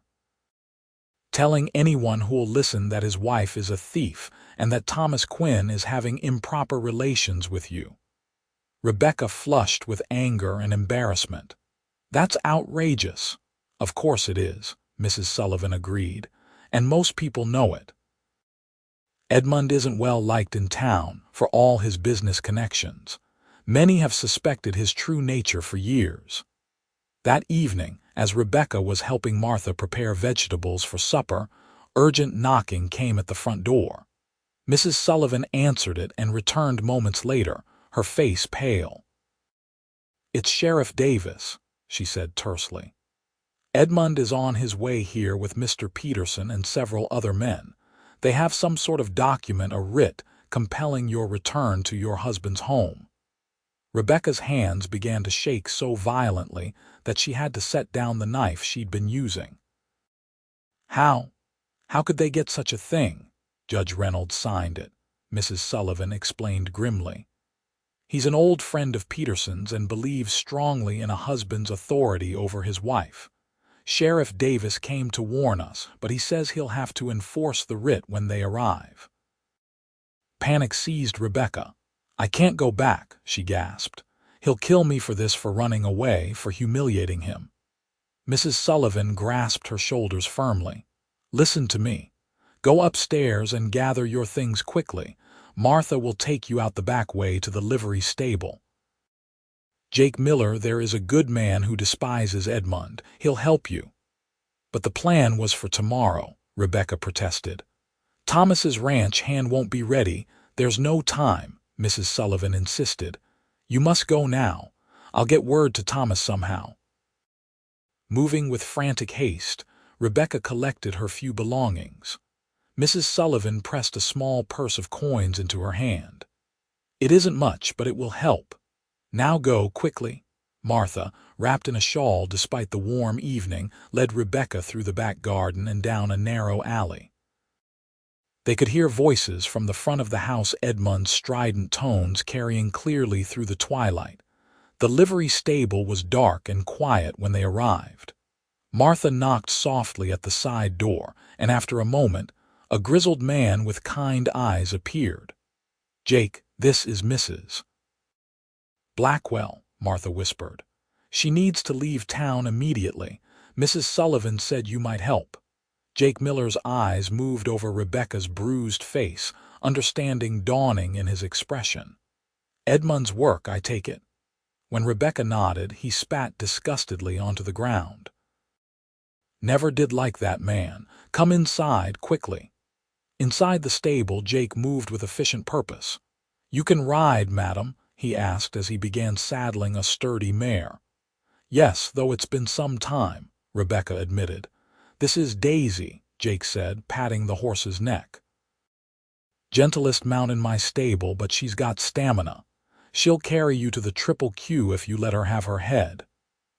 Telling anyone who'll listen that his wife is a thief and that Thomas Quinn is having improper relations with you. Rebecca flushed with anger and embarrassment. That's outrageous. Of course it is, Mrs. Sullivan agreed, and most people know it. Edmund isn't well liked in town for all his business connections. Many have suspected his true nature for years. That evening, as Rebecca was helping Martha prepare vegetables for supper, urgent knocking came at the front door. Mrs. Sullivan answered it and returned moments later, her face pale. "It's Sheriff Davis," she said tersely. "Edmund is on his way here with Mr. Peterson and several other men. They have some sort of document, a writ, compelling your return to your husband's home." Rebecca's hands began to shake so violently that she had to set down the knife she'd been using. How could they get such a thing?" Judge Reynolds signed it, Mrs. Sullivan explained grimly. "He's an old friend of Peterson's and believes strongly in a husband's authority over his wife. Sheriff Davis came to warn us, but he says he'll have to enforce the writ when they arrive." Panic seized Rebecca. "I can't go back," she gasped. "He'll kill me for this, for running away, for humiliating him." Mrs. Sullivan grasped her shoulders firmly. "Listen to me. Go upstairs and gather your things quickly. Martha will take you out the back way to the livery stable. Jake Miller, there is a good man who despises Edmund. He'll help you." "But the plan was for tomorrow," Rebecca protested. "Thomas's ranch hand won't be ready. There's no time," Mrs. Sullivan insisted. "You must go now. I'll get word to Thomas somehow." Moving with frantic haste, Rebecca collected her few belongings. Mrs. Sullivan pressed a small purse of coins into her hand. "It isn't much, but it will help. Now go, quickly." Martha, wrapped in a shawl despite the warm evening, led Rebecca through the back garden and down a narrow alley. They could hear voices from the front of the house, Edmund's strident tones carrying clearly through the twilight. The livery stable was dark and quiet when they arrived. Martha knocked softly at the side door, and after a moment, a grizzled man with kind eyes appeared. "Jake, this is Mrs. Blackwell," Martha whispered. "She needs to leave town immediately. Mrs. Sullivan said you might help." Jake Miller's eyes moved over Rebecca's bruised face, understanding dawning in his expression. "Edmund's work, I take it." When Rebecca nodded, he spat disgustedly onto the ground. "Never did like that man. Come inside, quickly." Inside the stable, Jake moved with efficient purpose. "You can ride, madam?" he asked as he began saddling a sturdy mare. "Yes, though it's been some time," Rebecca admitted. "This is Daisy," Jake said, patting the horse's neck. "Gentlest mount in my stable, but she's got stamina. She'll carry you to the Triple Q if you let her have her head."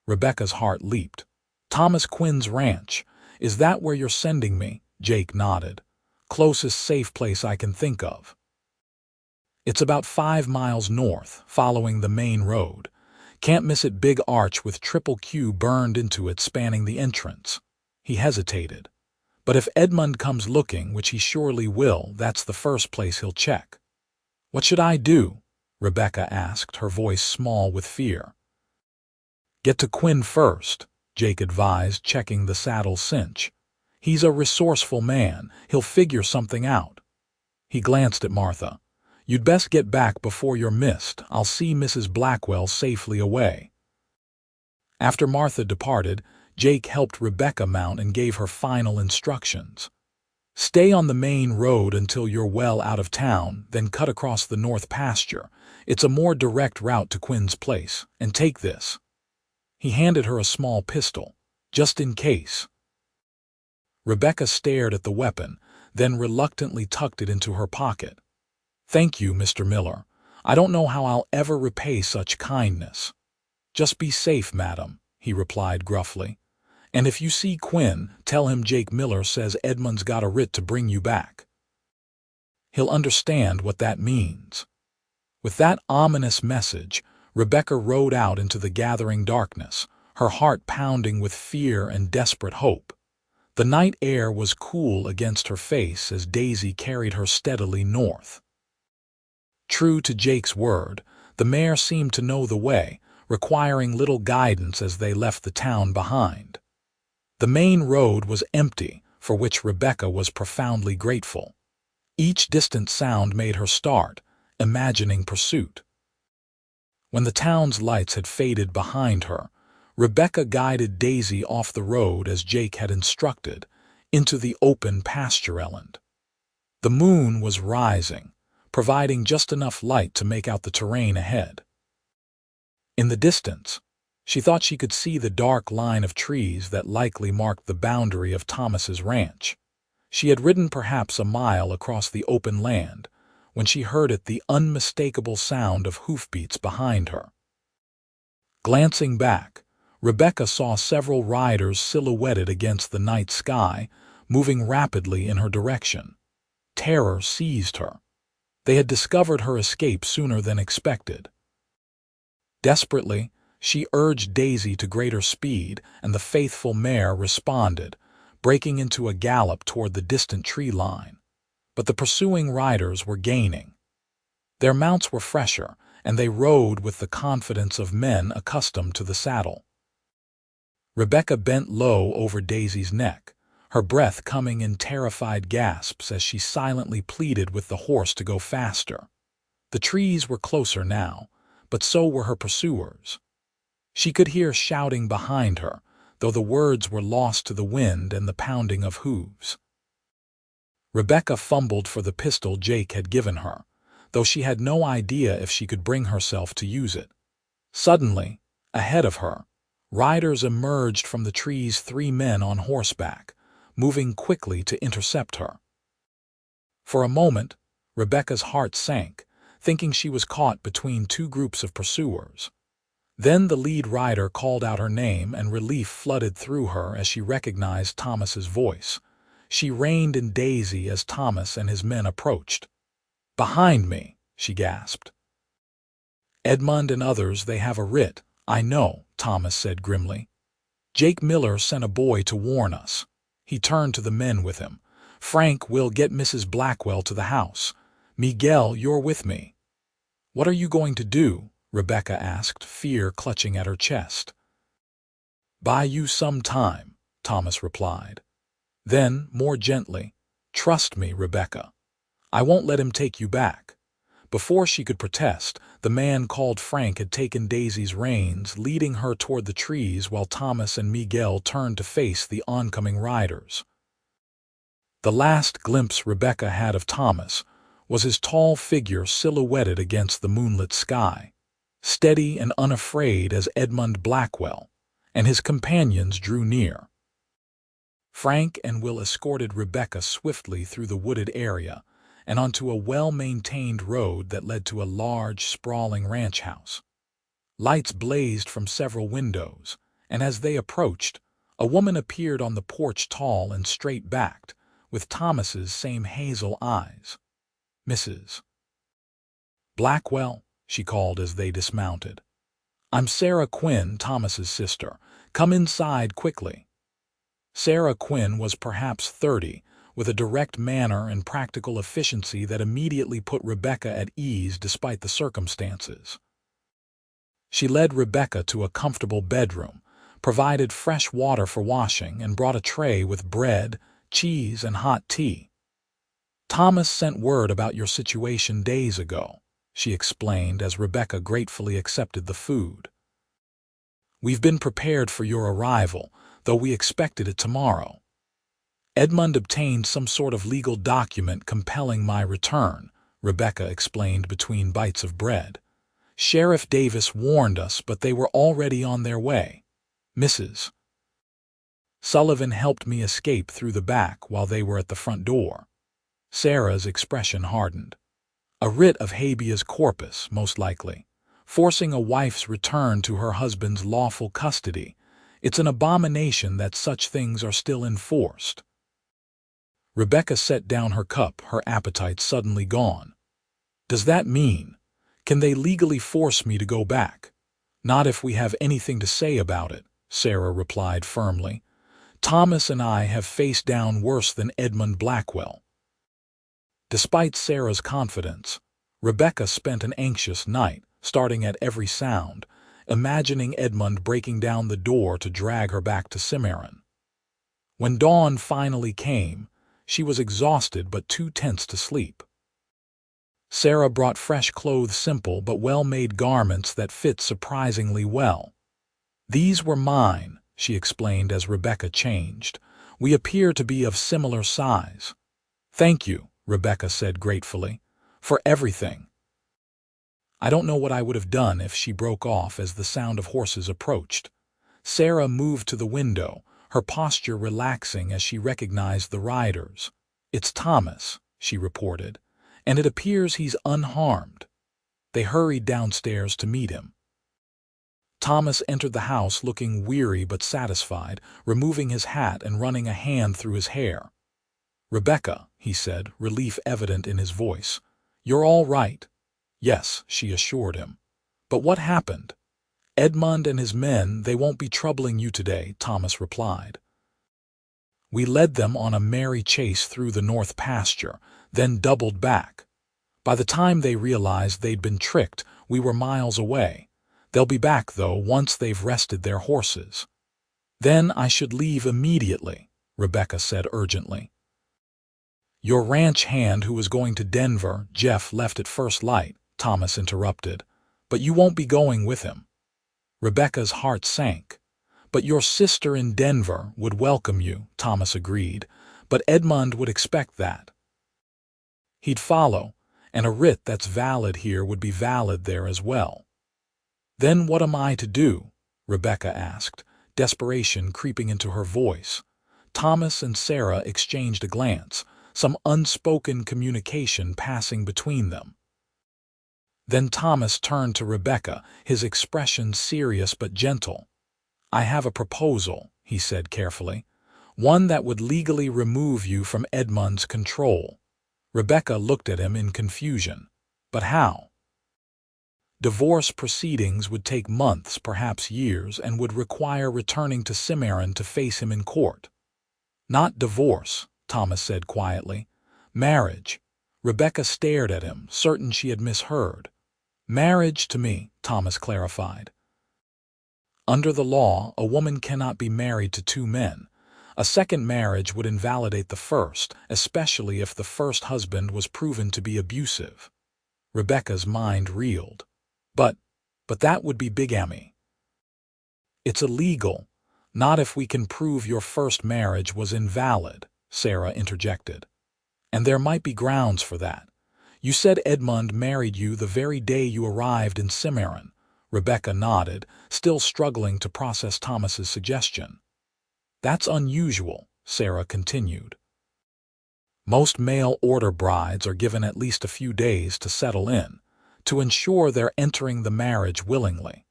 Rebecca's heart leaped. "Thomas Quinn's ranch. Is that where you're sending me?" Jake nodded. "Closest safe place I can think of." "It's about 5 miles north, following the main road. Can't miss it, big arch with Triple Q burned into it spanning the entrance." He hesitated. "But if Edmund comes looking, which he surely will, that's the first place he'll check." "What should I do?" Rebecca asked, her voice small with fear. "Get to Quinn first," Jake advised, checking the saddle cinch. "He's a resourceful man. He'll figure something out." He glanced at Martha. "You'd best get back before you're missed. I'll see Mrs. Blackwell safely away." After Martha departed, Jake helped Rebecca mount and gave her final instructions. "Stay on the main road until you're well out of town, then cut across the north pasture. It's a more direct route to Quinn's place. And take this." He handed her a small pistol, "just in case." Rebecca stared at the weapon, then reluctantly tucked it into her pocket. "Thank you, Mr. Miller. I don't know how I'll ever repay such kindness." "Just be safe, madam," he replied gruffly. "And if you see Quinn, tell him Jake Miller says Edmund's got a writ to bring you back. He'll understand what that means." With that ominous message, Rebecca rode out into the gathering darkness, her heart pounding with fear and desperate hope. The night air was cool against her face as Daisy carried her steadily north. True to Jake's word, the mare seemed to know the way, requiring little guidance as they left the town behind. The main road was empty, for which Rebecca was profoundly grateful. Each distant sound made her start, imagining pursuit. When the town's lights had faded behind her, Rebecca guided Daisy off the road as Jake had instructed, into the open pastureland. The moon was rising, providing just enough light to make out the terrain ahead. In the distance, she thought she could see the dark line of trees that likely marked the boundary of Thomas's ranch. She had ridden perhaps a mile across the open land when she heard the unmistakable sound of hoofbeats behind her. Glancing back, Rebecca saw several riders silhouetted against the night sky, moving rapidly in her direction. Terror seized her. They had discovered her escape sooner than expected. Desperately, she urged Daisy to greater speed, and the faithful mare responded, breaking into a gallop toward the distant tree line. But the pursuing riders were gaining. Their mounts were fresher, and they rode with the confidence of men accustomed to the saddle. Rebecca bent low over Daisy's neck, her breath coming in terrified gasps as she silently pleaded with the horse to go faster. The trees were closer now, but so were her pursuers. She could hear shouting behind her, though the words were lost to the wind and the pounding of hooves. Rebecca fumbled for the pistol Jake had given her, though she had no idea if she could bring herself to use it. Suddenly, ahead of her, riders emerged from the trees, 3 men on horseback, moving quickly to intercept her. For a moment, Rebecca's heart sank, thinking she was caught between 2 groups of pursuers. Then the lead rider called out her name, and relief flooded through her as she recognized Thomas's voice. She reined in Daisy as Thomas and his men approached. "Behind me," she gasped. "Edmund and others, they have a writ, I know," Thomas said grimly. "Jake Miller sent a boy to warn us." He turned to the men with him. "Frank will get Mrs. Blackwell to the house. Miguel, you're with me." "What are you going to do?" Rebecca asked, fear clutching at her chest. "Buy you some time," Thomas replied. Then, more gently, "Trust me, Rebecca. I won't let him take you back." Before she could protest, the man called Frank had taken Daisy's reins, leading her toward the trees while Thomas and Miguel turned to face the oncoming riders. The last glimpse Rebecca had of Thomas was his tall figure silhouetted against the moonlit sky, steady and unafraid as Edmund Blackwell, and his companions drew near. Frank and Will escorted Rebecca swiftly through the wooded area and onto a well-maintained road that led to a large, sprawling ranch house. Lights blazed from several windows, and as they approached, a woman appeared on the porch, tall and straight-backed, with Thomas's same hazel eyes. "Mrs. Blackwell," she called as they dismounted. "I'm Sarah Quinn, Thomas's sister. Come inside quickly." Sarah Quinn was perhaps 30, with a direct manner and practical efficiency that immediately put Rebecca at ease despite the circumstances. She led Rebecca to a comfortable bedroom, provided fresh water for washing, and brought a tray with bread, cheese, and hot tea. "Thomas sent word about your situation days ago," she explained as Rebecca gratefully accepted the food. "We've been prepared for your arrival, though we expected it tomorrow. Edmund obtained some sort of legal document compelling my return," Rebecca explained between bites of bread. "Sheriff Davis warned us, but they were already on their way. Mrs. Sullivan helped me escape through the back while they were at the front door." Sarah's expression hardened. "A writ of habeas corpus, most likely, forcing a wife's return to her husband's lawful custody. It's an abomination that such things are still enforced." Rebecca set down her cup, her appetite suddenly gone. "Does that mean, can they legally force me to go back?" "Not if we have anything to say about it," Sarah replied firmly. Thomas and I have faced down worse than Edmund Blackwell. Despite Sarah's confidence, Rebecca spent an anxious night, starting at every sound, imagining Edmund breaking down the door to drag her back to Cimarron. When dawn finally came, she was exhausted but too tense to sleep. Sarah brought fresh clothes, simple but well-made garments that fit surprisingly well. These were mine, she explained as Rebecca changed. We appear to be of similar size. Thank you, Rebecca said gratefully, for everything. I don't know what I would have done if she broke off as the sound of horses approached. Sarah moved to the window, her posture relaxing as she recognized the riders. It's Thomas, she reported, and it appears he's unharmed. They hurried downstairs to meet him. Thomas entered the house looking weary but satisfied, removing his hat and running a hand through his hair. Rebecca, he said, relief evident in his voice. You're all right. Yes, she assured him. But what happened? Edmund and his men, they won't be troubling you today, Thomas replied. We led them on a merry chase through the north pasture, then doubled back. By the time they realized they'd been tricked, we were miles away. They'll be back, though, once they've rested their horses. Then I should leave immediately, Rebecca said urgently. Your ranch hand who was going to Denver, Jeff left at first light, Thomas interrupted. But you won't be going with him. Rebecca's heart sank. But your sister in Denver would welcome you, Thomas agreed, but Edmund would expect that. He'd follow, and a writ that's valid here would be valid there as well. Then what am I to do? Rebecca asked, desperation creeping into her voice. Thomas and Sarah exchanged a glance, some unspoken communication passing between them. Then Thomas turned to Rebecca, his expression serious but gentle. I have a proposal, he said carefully, one that would legally remove you from Edmund's control. Rebecca looked at him in confusion. But how? Divorce proceedings would take months, perhaps years, and would require returning to Cimarron to face him in court. Not divorce, Thomas said quietly. Marriage. Rebecca stared at him, certain she had misheard. Marriage to me, Thomas clarified. Under the law, a woman cannot be married to two men. A second marriage would invalidate the first, especially if the first husband was proven to be abusive. Rebecca's mind reeled. But that would be bigamy. It's illegal. Not if we can prove your first marriage was invalid, Sarah interjected. And there might be grounds for that. You said Edmund married you the very day you arrived in Cimarron. Rebecca nodded, still struggling to process Thomas's suggestion. That's unusual, Sarah continued. Most mail-order brides are given at least a few days to settle in, to ensure they're entering the marriage willingly.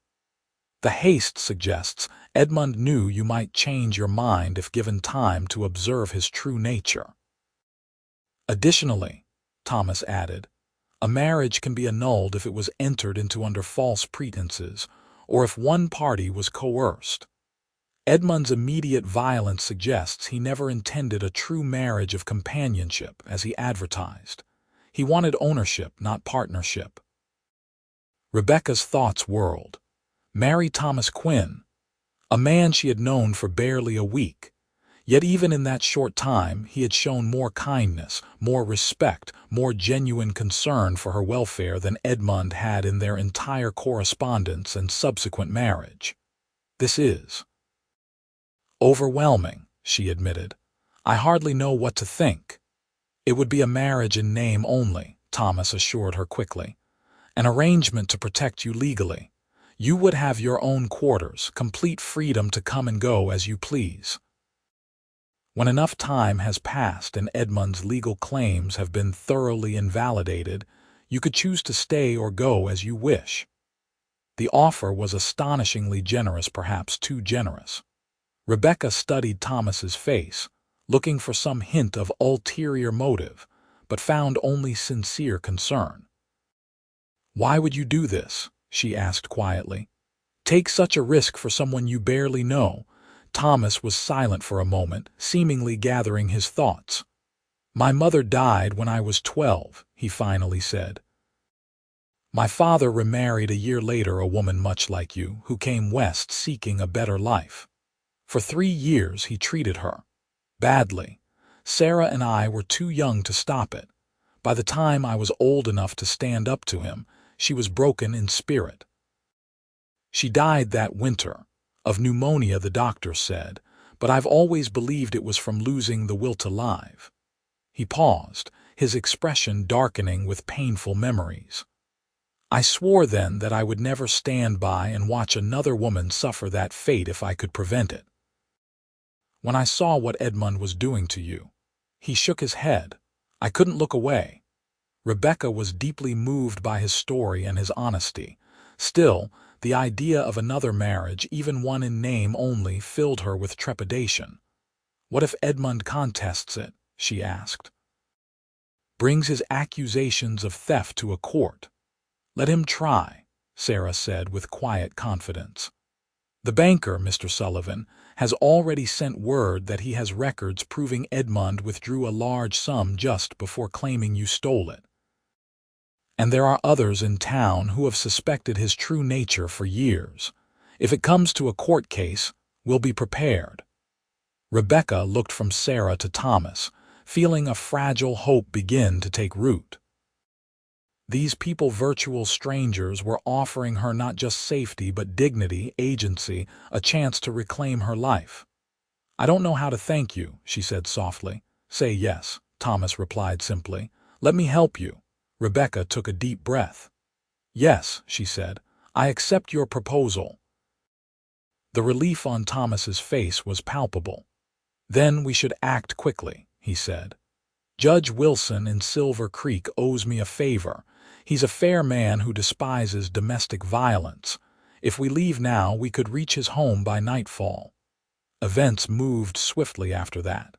The haste suggests Edmund knew you might change your mind if given time to observe his true nature. Additionally, Thomas added, a marriage can be annulled if it was entered into under false pretenses, or if one party was coerced. Edmund's immediate violence suggests he never intended a true marriage of companionship as he advertised. He wanted ownership, not partnership. Rebecca's thoughts whirled. Marry Thomas Quinn, a man she had known for barely a week. Yet even in that short time, he had shown more kindness, more respect, more genuine concern for her welfare than Edmund had in their entire correspondence and subsequent marriage. This is overwhelming, she admitted. I hardly know what to think. It would be a marriage in name only, Thomas assured her quickly. An arrangement to protect you legally. You would have your own quarters, complete freedom to come and go as you please. When enough time has passed and Edmund's legal claims have been thoroughly invalidated, you could choose to stay or go as you wish. The offer was astonishingly generous, perhaps too generous. Rebecca studied Thomas's face, looking for some hint of ulterior motive, but found only sincere concern. Why would you do this? She asked quietly. Take such a risk for someone you barely know. Thomas was silent for a moment, seemingly gathering his thoughts. My mother died when I was 12, he finally said. My father remarried a year later a woman much like you, who came west seeking a better life. For 3 years he treated her badly. Sarah and I were too young to stop it. By the time I was old enough to stand up to him, she was broken in spirit. She died that winter, of pneumonia, the doctor said, but I've always believed it was from losing the will to live. He paused, his expression darkening with painful memories. I swore then that I would never stand by and watch another woman suffer that fate if I could prevent it. When I saw what Edmund was doing to you, he shook his head. I couldn't look away. Rebecca was deeply moved by his story and his honesty. Still, the idea of another marriage, even one in name only, filled her with trepidation. What if Edmund contests it? She asked. Brings his accusations of theft to a court. Let him try, Sarah said with quiet confidence. The banker, Mr. Sullivan, has already sent word that he has records proving Edmund withdrew a large sum just before claiming you stole it. And there are others in town who have suspected his true nature for years. If it comes to a court case, we'll be prepared. Rebecca looked from Sarah to Thomas, feeling a fragile hope begin to take root. These people, virtual strangers, were offering her not just safety but dignity, agency, a chance to reclaim her life. I don't know how to thank you, she said softly. Say yes, Thomas replied simply. Let me help you. Rebecca took a deep breath. Yes, she said, I accept your proposal. The relief on Thomas's face was palpable. Then we should act quickly, he said. Judge Wilson in Silver Creek owes me a favor. He's a fair man who despises domestic violence. If we leave now, we could reach his home by nightfall. Events moved swiftly after that.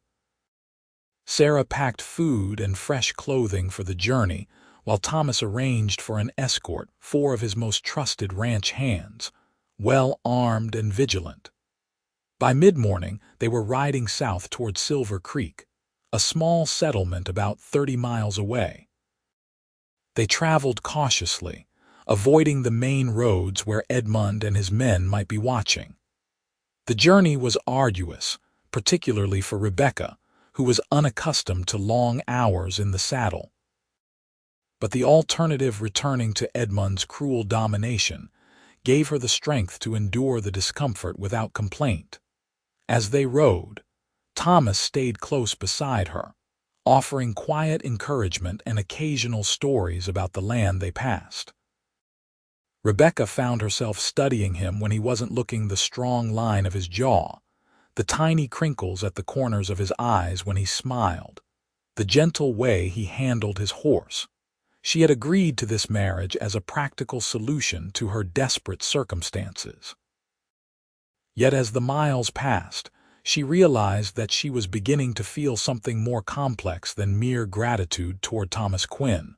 Sarah packed food and fresh clothing for the journey, while Thomas arranged for an escort, 4 of his most trusted ranch hands, well armed and vigilant. By mid-morning, they were riding south toward Silver Creek, a small settlement about 30 miles away. They traveled cautiously, avoiding the main roads where Edmund and his men might be watching. The journey was arduous, particularly for Rebecca, who was unaccustomed to long hours in the saddle. But the alternative, returning to Edmund's cruel domination, gave her the strength to endure the discomfort without complaint. As they rode, Thomas stayed close beside her, offering quiet encouragement and occasional stories about the land they passed. Rebecca found herself studying him when he wasn't looking, the strong line of his jaw, the tiny crinkles at the corners of his eyes when he smiled, the gentle way he handled his horse. She had agreed to this marriage as a practical solution to her desperate circumstances. Yet as the miles passed, she realized that she was beginning to feel something more complex than mere gratitude toward Thomas Quinn.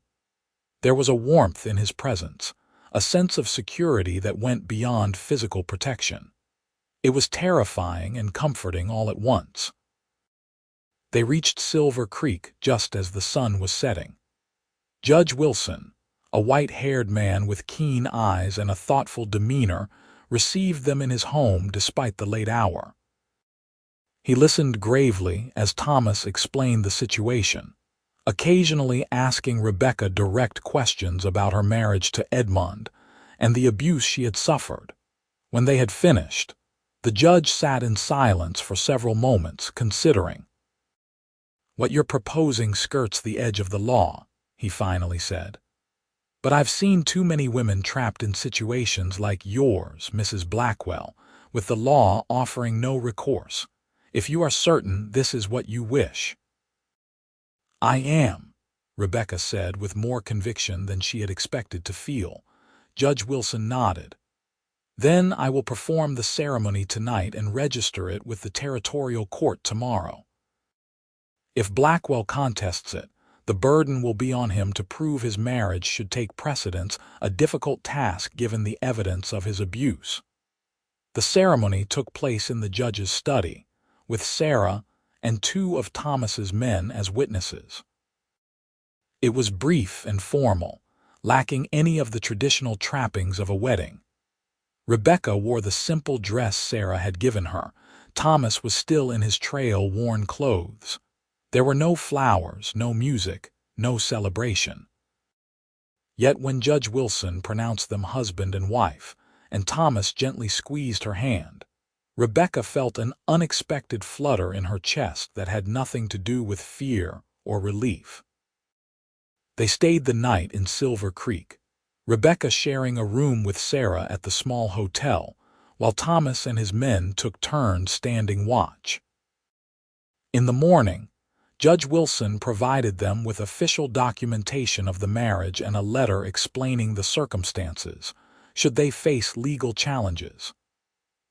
There was a warmth in his presence, a sense of security that went beyond physical protection. It was terrifying and comforting all at once. They reached Silver Creek just as the sun was setting. Judge Wilson, a white-haired man with keen eyes and a thoughtful demeanor, received them in his home despite the late hour. He listened gravely as Thomas explained the situation, occasionally asking Rebecca direct questions about her marriage to Edmund and the abuse she had suffered. When they had finished, the judge sat in silence for several moments, considering. What you're proposing skirts the edge of the law, he finally said. But I've seen too many women trapped in situations like yours, Mrs. Blackwell, with the law offering no recourse. If you are certain this is what you wish. I am, Rebecca said with more conviction than she had expected to feel. Judge Wilson nodded. Then I will perform the ceremony tonight and register it with the territorial court tomorrow. If Blackwell contests it, the burden will be on him to prove his marriage should take precedence, a difficult task given the evidence of his abuse. The ceremony took place in the judge's study, with Sarah and two of Thomas's men as witnesses. It was brief and formal, lacking any of the traditional trappings of a wedding. Rebecca wore the simple dress Sarah had given her. Thomas was still in his trail-worn clothes. There were no flowers, no music, no celebration. Yet when Judge Wilson pronounced them husband and wife, and Thomas gently squeezed her hand, Rebecca felt an unexpected flutter in her chest that had nothing to do with fear or relief. They stayed the night in Silver Creek, Rebecca sharing a room with Sarah at the small hotel, while Thomas and his men took turns standing watch. In the morning, Judge Wilson provided them with official documentation of the marriage and a letter explaining the circumstances, should they face legal challenges.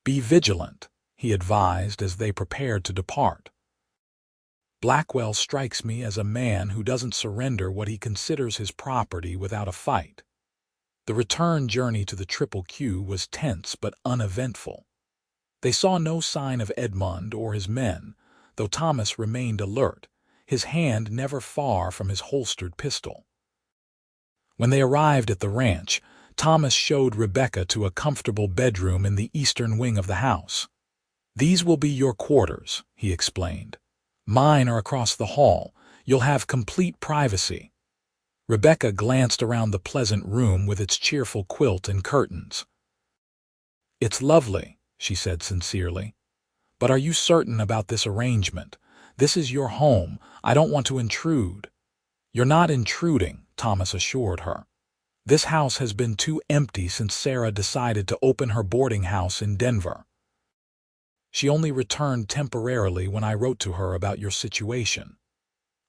"Be vigilant," he advised as they prepared to depart. "Blackwell strikes me as a man who doesn't surrender what he considers his property without a fight." The return journey to the Triple Q was tense but uneventful. They saw no sign of Edmund or his men, though Thomas remained alert, his hand never far from his holstered pistol. When they arrived at the ranch, Thomas showed Rebecca to a comfortable bedroom in the eastern wing of the house. "These will be your quarters," he explained. "Mine are across the hall. You'll have complete privacy." Rebecca glanced around the pleasant room with its cheerful quilt and curtains. "It's lovely," she said sincerely. "But are you certain about this arrangement? This is your home. I don't want to intrude." "You're not intruding," Thomas assured her. "This house has been too empty since Sarah decided to open her boarding house in Denver. She only returned temporarily when I wrote to her about your situation."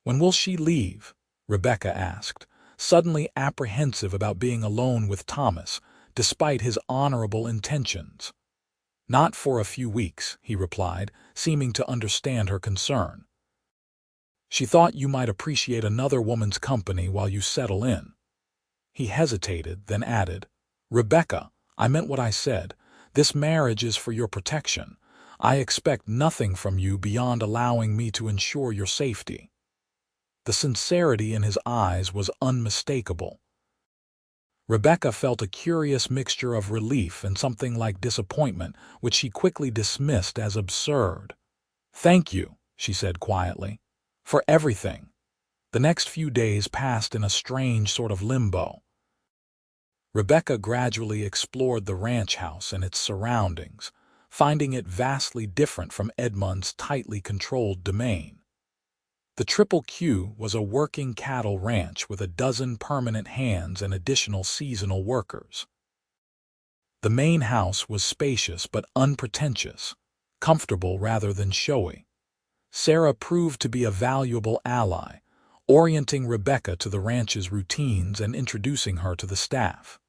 "When will she leave?" Rebecca asked, suddenly apprehensive about being alone with Thomas, despite his honorable intentions. "Not for a few weeks," he replied, seeming to understand her concern. "She thought you might appreciate another woman's company while you settle in." He hesitated, then added, "Rebecca, I meant what I said. This marriage is for your protection. I expect nothing from you beyond allowing me to ensure your safety." The sincerity in his eyes was unmistakable. Rebecca felt a curious mixture of relief and something like disappointment, which she quickly dismissed as absurd. "Thank you," she said quietly, "for everything." The next few days passed in a strange sort of limbo. Rebecca gradually explored the ranch house and its surroundings, finding it vastly different from Edmund's tightly controlled domain. The Triple Q was a working cattle ranch with a dozen permanent hands and additional seasonal workers. The main house was spacious but unpretentious, comfortable rather than showy. Sarah proved to be a valuable ally, orienting Rebecca to the ranch's routines and introducing her to the staff.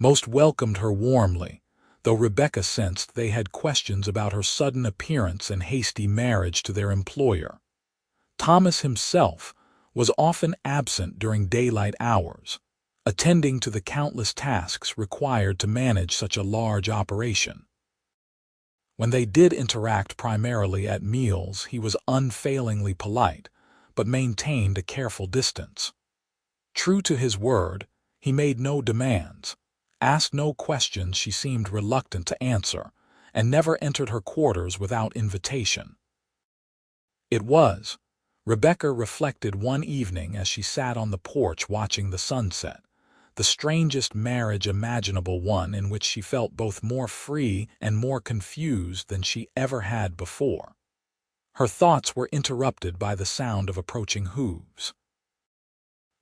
Most welcomed her warmly, though Rebecca sensed they had questions about her sudden appearance and hasty marriage to their employer. Thomas himself was often absent during daylight hours, attending to the countless tasks required to manage such a large operation. When they did interact primarily at meals, he was unfailingly polite, but maintained a careful distance. True to his word, he made no demands, asked no questions she seemed reluctant to answer, and never entered her quarters without invitation. It was, Rebecca reflected one evening as she sat on the porch watching the sunset, the strangest marriage imaginable, one in which she felt both more free and more confused than she ever had before. Her thoughts were interrupted by the sound of approaching hooves.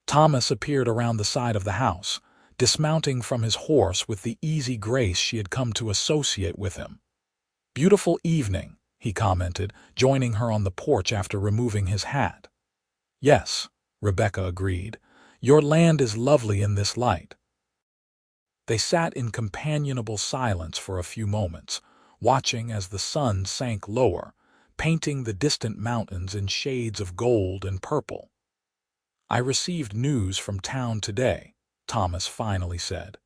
Thomas appeared around the side of the house, dismounting from his horse with the easy grace she had come to associate with him. "Beautiful evening," he commented, joining her on the porch after removing his hat. "Yes," Rebecca agreed. "Your land is lovely in this light." They sat in companionable silence for a few moments, watching as the sun sank lower, painting the distant mountains in shades of gold and purple. "I received news from town today," Thomas finally said.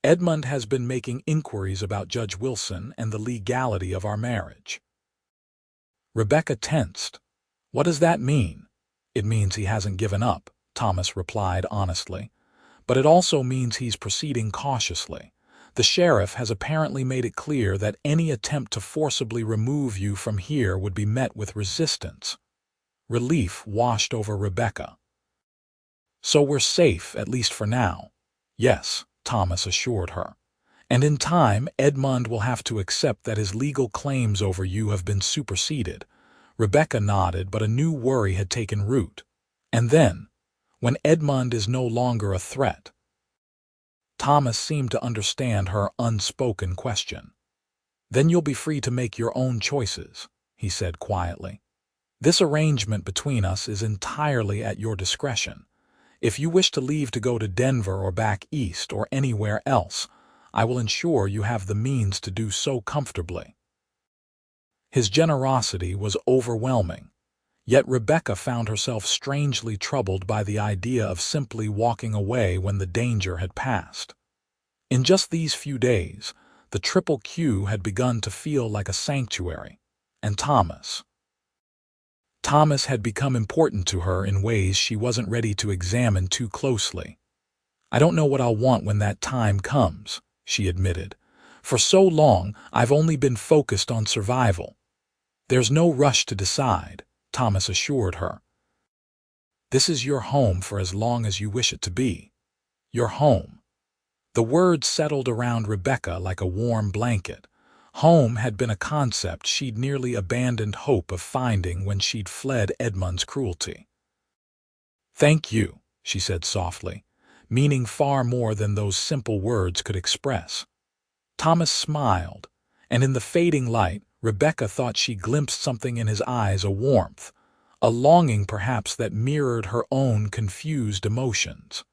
Edmund has been making inquiries about Judge Wilson and the legality of our marriage. Rebecca tensed. What does that mean? It means he hasn't given up, Thomas replied honestly. But it also means he's proceeding cautiously. The sheriff has apparently made it clear that any attempt to forcibly remove you from here would be met with resistance. Relief washed over Rebecca. So we're safe, at least for now. Yes, Thomas assured her. And in time, Edmund will have to accept that his legal claims over you have been superseded. Rebecca nodded, but a new worry had taken root. And then, when Edmund is no longer a threat? Thomas seemed to understand her unspoken question. Then you'll be free to make your own choices, he said quietly. This arrangement between us is entirely at your discretion. If you wish to leave to go to Denver or back east or anywhere else, I will ensure you have the means to do so comfortably. His generosity was overwhelming, yet Rebecca found herself strangely troubled by the idea of simply walking away when the danger had passed. In just these few days, the Triple Q had begun to feel like a sanctuary, and Thomas had become important to her in ways she wasn't ready to examine too closely. I don't know what I'll want when that time comes, she admitted. For so long, I've only been focused on survival. There's no rush to decide, Thomas assured her. This is your home for as long as you wish it to be. Your home. The word settled around Rebecca like a warm blanket. Home had been a concept she'd nearly abandoned hope of finding when she'd fled Edmund's cruelty. Thank you, she said softly, meaning far more than those simple words could express. Thomas smiled, and in the fading light, Rebecca thought she glimpsed something in his eyes, a warmth, a longing perhaps that mirrored her own confused emotions.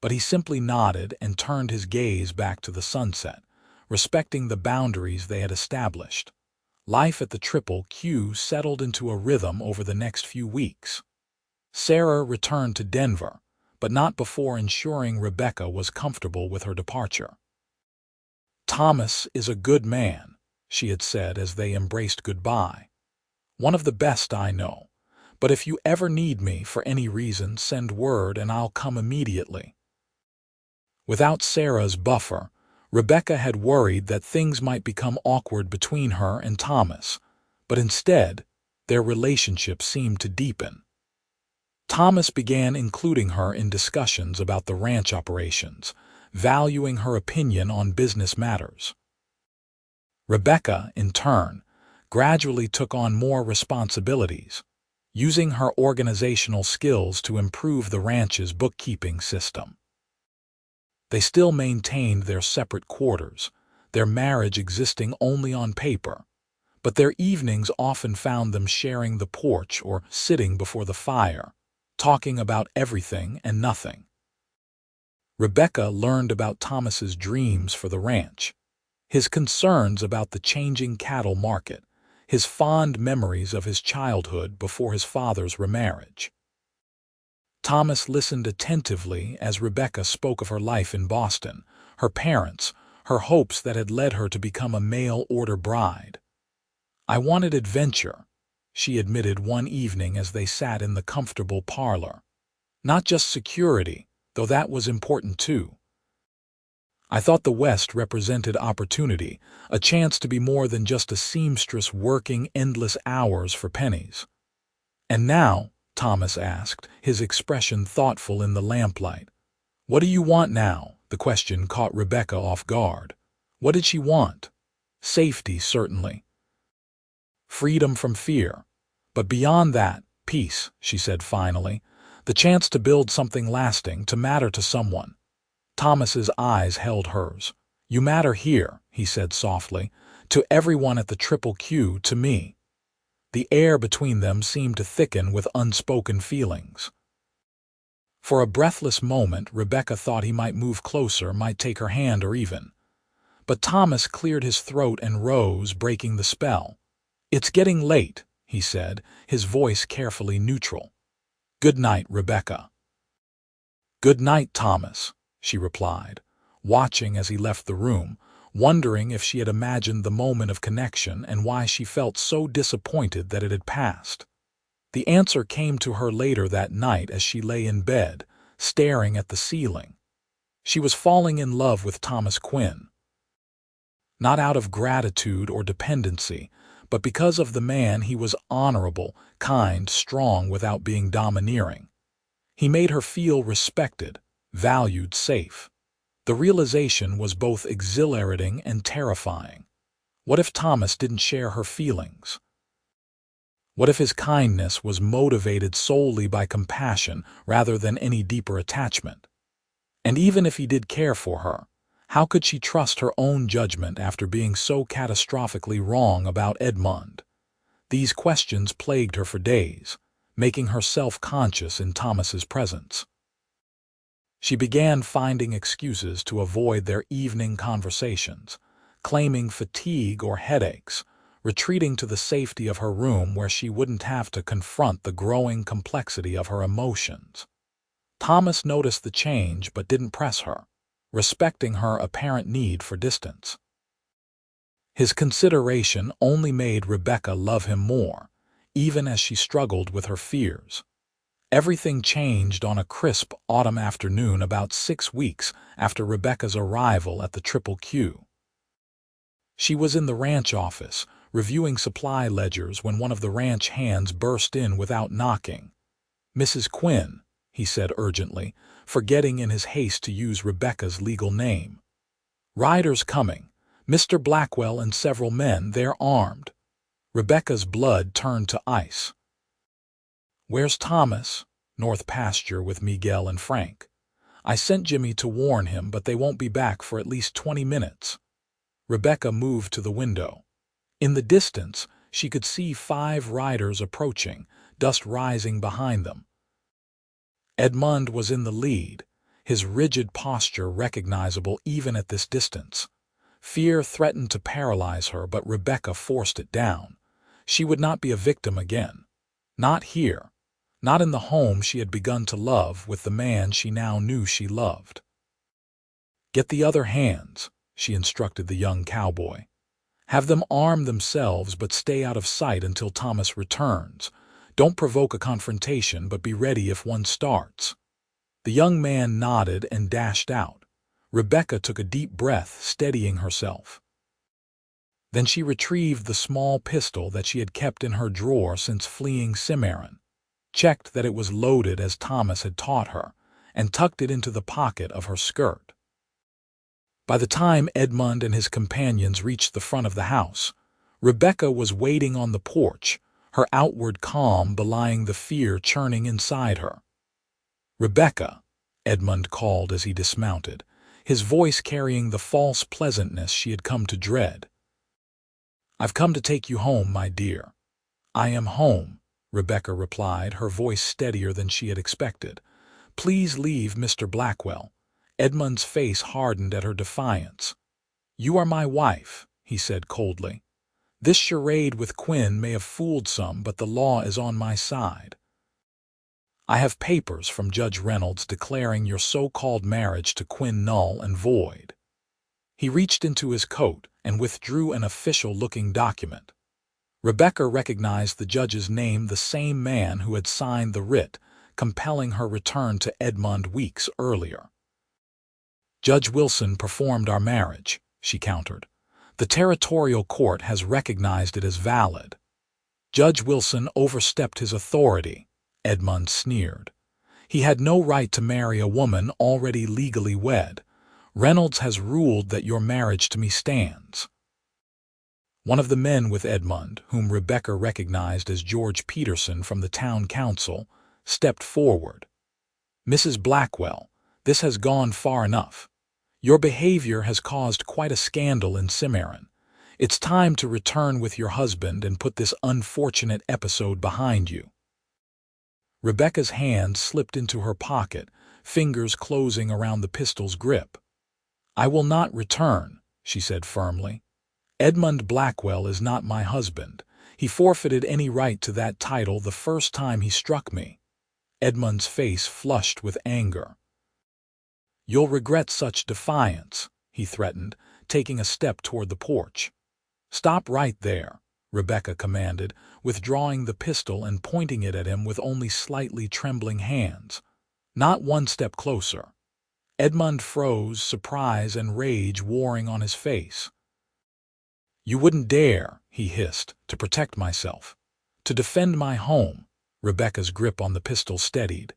But he simply nodded and turned his gaze back to the sunset, respecting the boundaries they had established. Life at the Triple Q settled into a rhythm over the next few weeks. Sarah returned to Denver, but not before ensuring Rebecca was comfortable with her departure. Thomas is a good man, she had said as they embraced goodbye. One of the best I know, but if you ever need me for any reason, send word and I'll come immediately. Without Sarah's buffer, Rebecca had worried that things might become awkward between her and Thomas, but instead, their relationship seemed to deepen. Thomas began including her in discussions about the ranch operations, valuing her opinion on business matters. Rebecca, in turn, gradually took on more responsibilities, using her organizational skills to improve the ranch's bookkeeping system. They still maintained their separate quarters, their marriage existing only on paper, but their evenings often found them sharing the porch or sitting before the fire, talking about everything and nothing. Rebecca learned about Thomas's dreams for the ranch, his concerns about the changing cattle market, his fond memories of his childhood before his father's remarriage. Thomas listened attentively as Rebecca spoke of her life in Boston, her parents, her hopes that had led her to become a mail-order bride. I wanted adventure, she admitted one evening as they sat in the comfortable parlor. Not just security, though that was important too. I thought the West represented opportunity, a chance to be more than just a seamstress working endless hours for pennies. And now, Thomas asked, his expression thoughtful in the lamplight. What do you want now? The question caught Rebecca off guard. What did she want? Safety, certainly. Freedom from fear. But beyond that, peace, she said finally. The chance to build something lasting, to matter to someone. Thomas's eyes held hers. You matter here, he said softly, to everyone at the Triple Q, to me. The air between them seemed to thicken with unspoken feelings. For a breathless moment, Rebecca thought he might move closer, might take her hand or even. But Thomas cleared his throat and rose, breaking the spell. It's getting late, he said, his voice carefully neutral. Good night, Rebecca. Good night, Thomas, she replied, watching as he left the room, wondering if she had imagined the moment of connection and why she felt so disappointed that it had passed. The answer came to her later that night as she lay in bed, staring at the ceiling. She was falling in love with Thomas Quinn. Not out of gratitude or dependency, but because of the man he was: honorable, kind, strong without being domineering. He made her feel respected, valued, safe. The realization was both exhilarating and terrifying. What if Thomas didn't share her feelings? What if his kindness was motivated solely by compassion rather than any deeper attachment? And even if he did care for her, how could she trust her own judgment after being so catastrophically wrong about Edmund? These questions plagued her for days, making her self-conscious in Thomas's presence. She began finding excuses to avoid their evening conversations, claiming fatigue or headaches, retreating to the safety of her room where she wouldn't have to confront the growing complexity of her emotions. Thomas noticed the change but didn't press her, respecting her apparent need for distance. His consideration only made Rebecca love him more, even as she struggled with her fears. Everything changed on a crisp autumn afternoon about 6 weeks after Rebecca's arrival at the Triple Q. She was in the ranch office, reviewing supply ledgers, when one of the ranch hands burst in without knocking. "Mrs. Quinn," he said urgently, forgetting in his haste to use Rebecca's legal name. "Riders coming. Mr. Blackwell and several men, they're armed." Rebecca's blood turned to ice. "Where's Thomas?" "North pasture with Miguel and Frank. I sent Jimmy to warn him, but they won't be back for at least 20 minutes. Rebecca moved to the window. In the distance, she could see 5 riders approaching, dust rising behind them. Edmund was in the lead, his rigid posture recognizable even at this distance. Fear threatened to paralyze her, but Rebecca forced it down. She would not be a victim again. Not here. Not in the home she had begun to love with the man she now knew she loved. "Get the other hands," she instructed the young cowboy. "Have them arm themselves, but stay out of sight until Thomas returns. Don't provoke a confrontation, but be ready if one starts." The young man nodded and dashed out. Rebecca took a deep breath, steadying herself. Then she retrieved the small pistol that she had kept in her drawer since fleeing Cimarron, checked that it was loaded as Thomas had taught her, and tucked it into the pocket of her skirt. By the time Edmund and his companions reached the front of the house, Rebecca was waiting on the porch, her outward calm belying the fear churning inside her. "Rebecca," Edmund called as he dismounted, his voice carrying the false pleasantness she had come to dread. "I've come to take you home, my dear." "I am home," Rebecca replied, her voice steadier than she had expected. "Please leave Mr. Blackwell." Edmund's face hardened at her defiance. "You are my wife," he said coldly. "This charade with Quinn may have fooled some, but the law is on my side. I have papers from Judge Reynolds declaring your so-called marriage to Quinn null and void." He reached into his coat and withdrew an official-looking document. Rebecca recognized the judge's name, the same man who had signed the writ, compelling her return to Edmund weeks earlier. "Judge Wilson performed our marriage," she countered. "The territorial court has recognized it as valid." "Judge Wilson overstepped his authority," Edmund sneered. "He had no right to marry a woman already legally wed. Reynolds has ruled that your marriage to me stands." One of the men with Edmund, whom Rebecca recognized as George Peterson from the town council, stepped forward. "Mrs. Blackwell, this has gone far enough. Your behavior has caused quite a scandal in Cimarron. It's time to return with your husband and put this unfortunate episode behind you." Rebecca's hand slipped into her pocket, fingers closing around the pistol's grip. "I will not return," she said firmly. "Edmund Blackwell is not my husband. He forfeited any right to that title the first time he struck me." Edmund's face flushed with anger. You'll regret such defiance, he threatened, taking a step toward the porch. Stop right there, Rebecca commanded, withdrawing the pistol and pointing it at him with only slightly trembling hands. Not one step closer. Edmund froze, surprise and rage warring on his face. You wouldn't dare, he hissed, to protect myself. To defend my home. Rebecca's grip on the pistol steadied.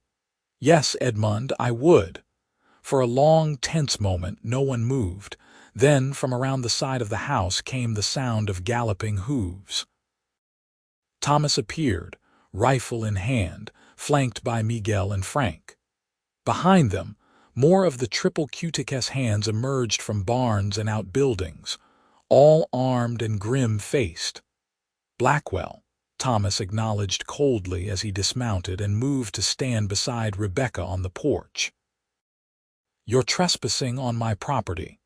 Yes, Edmund, I would. For a long, tense moment, no one moved. Then, from around the side of the house came the sound of galloping hooves. Thomas appeared, rifle in hand, flanked by Miguel and Frank. Behind them, more of the triple Q-Tick's hands emerged from barns and outbuildings, all armed and grim-faced. Blackwell, Thomas acknowledged coldly as he dismounted and moved to stand beside Rebecca on the porch. You're trespassing on my property.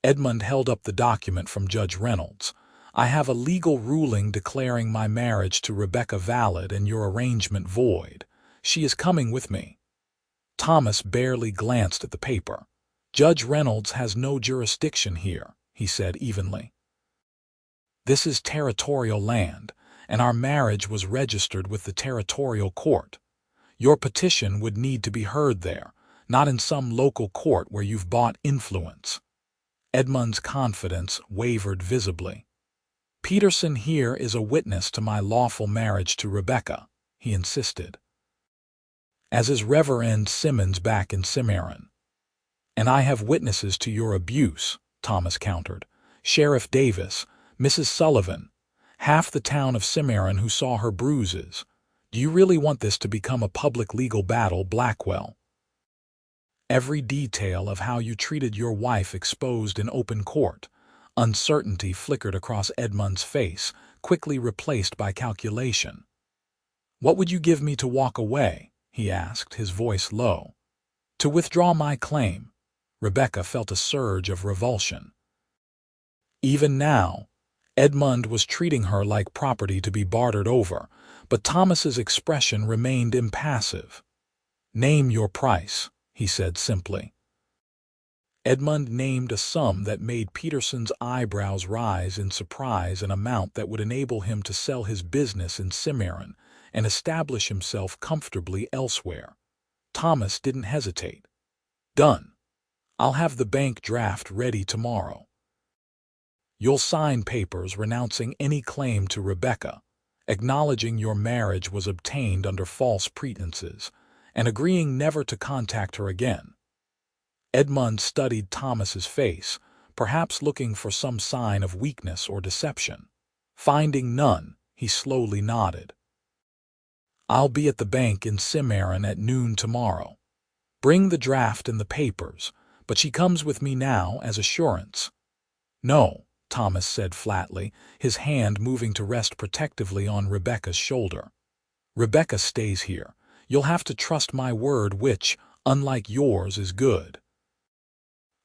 Edmund held up the document from Judge Reynolds. I have a legal ruling declaring my marriage to Rebecca valid and your arrangement void. She is coming with me. Thomas barely glanced at the paper. Judge Reynolds has no jurisdiction here, he said evenly. This is territorial land, and our marriage was registered with the territorial court. Your petition would need to be heard there, not in some local court where you've bought influence. Edmund's confidence wavered visibly. Peterson here is a witness to my lawful marriage to Rebecca, he insisted. As is Reverend Simmons back in Cimarron. And I have witnesses to your abuse, Thomas countered. Sheriff Davis, Mrs. Sullivan, half the town of Cimarron who saw her bruises. Do you really want this to become a public legal battle, Blackwell? Every detail of how you treated your wife exposed in open court. Uncertainty flickered across Edmund's face, quickly replaced by calculation. What would you give me to walk away? He asked, his voice low. To withdraw my claim. Rebecca felt a surge of revulsion. Even now, Edmund was treating her like property to be bartered over, but Thomas's expression remained impassive. Name your price, he said simply. Edmund named a sum that made Peterson's eyebrows rise in surprise, an amount that would enable him to sell his business in Cimarron and establish himself comfortably elsewhere. Thomas didn't hesitate. Done. I'll have the bank draft ready tomorrow. You'll sign papers renouncing any claim to Rebecca, acknowledging your marriage was obtained under false pretenses, and agreeing never to contact her again. Edmund studied Thomas's face, perhaps looking for some sign of weakness or deception. Finding none, he slowly nodded. I'll be at the bank in Cimarron at noon tomorrow. Bring the draft and the papers, but she comes with me now as assurance. No, Thomas said flatly, his hand moving to rest protectively on Rebecca's shoulder. Rebecca stays here. You'll have to trust my word, which, unlike yours, is good.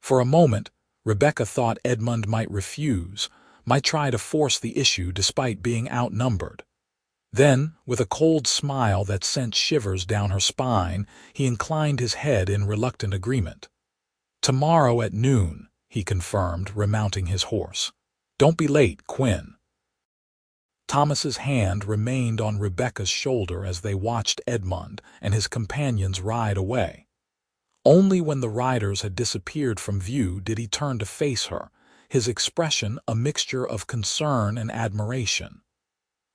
For a moment, Rebecca thought Edmund might refuse, might try to force the issue despite being outnumbered. Then, with a cold smile that sent shivers down her spine, he inclined his head in reluctant agreement. Tomorrow at noon, he confirmed, remounting his horse. Don't be late, Quinn. Thomas's hand remained on Rebecca's shoulder as they watched Edmund and his companions ride away. Only when the riders had disappeared from view did he turn to face her, his expression a mixture of concern and admiration.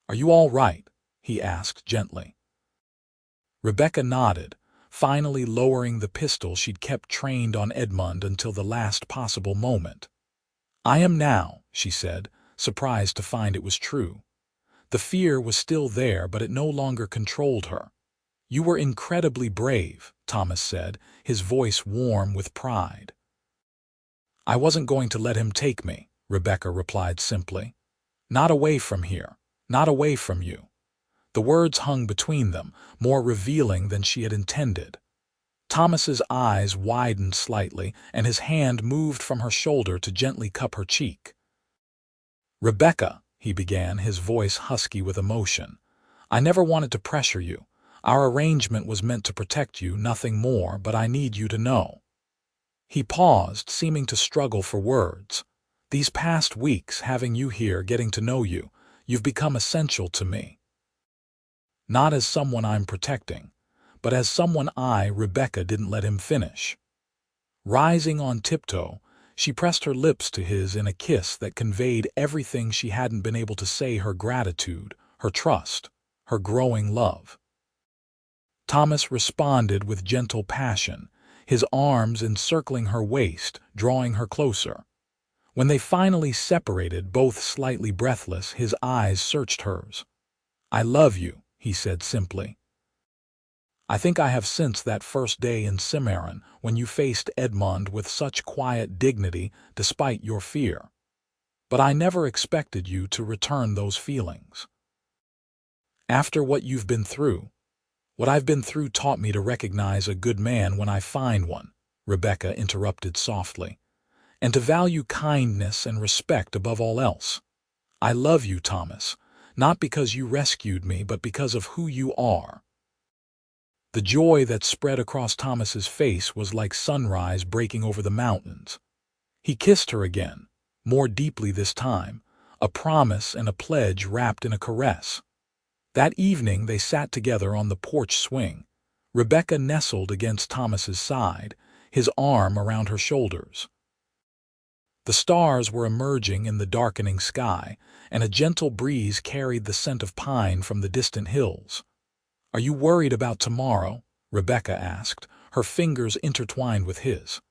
Are you all right? He asked gently. Rebecca nodded, finally lowering the pistol she'd kept trained on Edmund until the last possible moment. I am now, she said, surprised to find it was true. The fear was still there, but it no longer controlled her. You were incredibly brave, Thomas said, his voice warm with pride. I wasn't going to let him take me, Rebecca replied simply. Not away from here, not away from you. The words hung between them, more revealing than she had intended. Thomas's eyes widened slightly, and his hand moved from her shoulder to gently cup her cheek. Rebecca, he began, his voice husky with emotion, I never wanted to pressure you. Our arrangement was meant to protect you, nothing more, but I need you to know. He paused, seeming to struggle for words. These past weeks, having you here, getting to know you, you've become essential to me. Not as someone I'm protecting, but as someone Rebecca didn't let him finish. Rising on tiptoe, she pressed her lips to his in a kiss that conveyed everything she hadn't been able to say: her gratitude, her trust, her growing love. Thomas responded with gentle passion, his arms encircling her waist, drawing her closer. When they finally separated, both slightly breathless, his eyes searched hers. "I love you," he said simply. "I think I have since that first day in Cimarron when you faced Edmund with such quiet dignity despite your fear. But I never expected you to return those feelings. After what you've been through, what I've been through taught me to recognize a good man when I find one," Rebecca interrupted softly, "and to value kindness and respect above all else. I love you, Thomas, not because you rescued me, but because of who you are." The joy that spread across Thomas's face was like sunrise breaking over the mountains. He kissed her again, more deeply this time, a promise and a pledge wrapped in a caress. That evening they sat together on the porch swing, Rebecca nestled against Thomas's side, his arm around her shoulders. The stars were emerging in the darkening sky, and a gentle breeze carried the scent of pine from the distant hills. "Are you worried about tomorrow?" Rebecca asked, her fingers intertwined with his.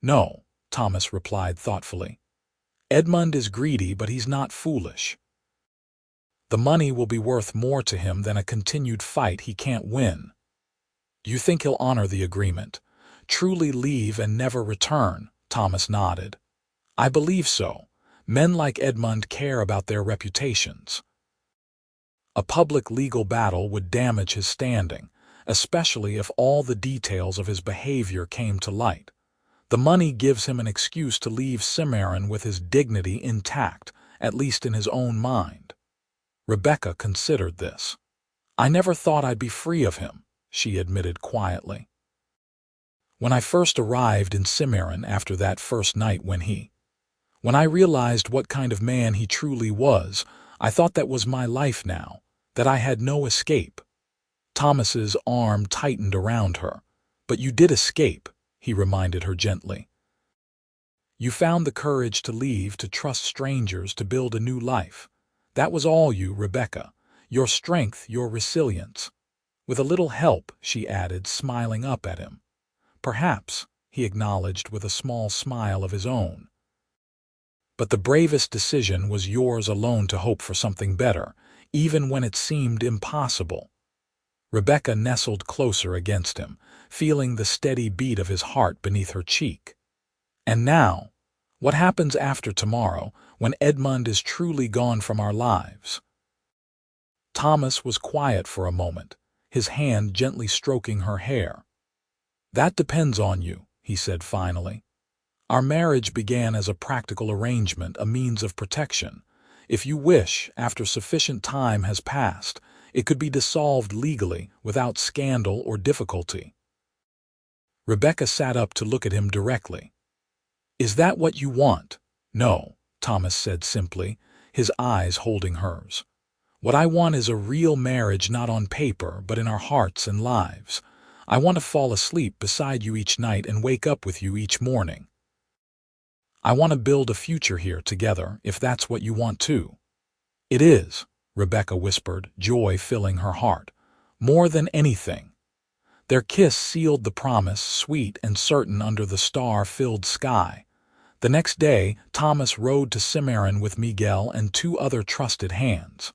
"No," Thomas replied thoughtfully. "Edmund is greedy, but he's not foolish. The money will be worth more to him than a continued fight he can't win." "Do you think he'll honor the agreement? Truly leave and never return?" Thomas nodded. "I believe so. Men like Edmund care about their reputations. A public legal battle would damage his standing, especially if all the details of his behavior came to light. The money gives him an excuse to leave Cimarron with his dignity intact, at least in his own mind." Rebecca considered this. "I never thought I'd be free of him," she admitted quietly. "When I first arrived in Cimarron after that first night when I realized what kind of man he truly was, I thought that was my life now, that I had no escape." Thomas's arm tightened around her. "But you did escape," he reminded her gently. "You found the courage to leave, to trust strangers, to build a new life. That was all you, Rebecca. Your strength, your resilience. With a little help," she added, smiling up at him. "Perhaps," he acknowledged with a small smile of his own. "But the bravest decision was yours alone, to hope for something better, even when it seemed impossible." Rebecca nestled closer against him, feeling the steady beat of his heart beneath her cheek. "And now, what happens after tomorrow, when Edmund is truly gone from our lives?" Thomas was quiet for a moment, his hand gently stroking her hair. "That depends on you," he said finally. "Our marriage began as a practical arrangement, a means of protection. If you wish, after sufficient time has passed, it could be dissolved legally without scandal or difficulty." Rebecca sat up to look at him directly. "Is that what you want?" "No," Thomas said simply, his eyes holding hers. "What I want is a real marriage, not on paper, but in our hearts and lives. I want to fall asleep beside you each night and wake up with you each morning. I want to build a future here together, if that's what you want too." "It is," Rebecca whispered, joy filling her heart. "More than anything." Their kiss sealed the promise, sweet and certain under the star-filled sky. The next day, Thomas rode to Cimarron with Miguel and 2 other trusted hands.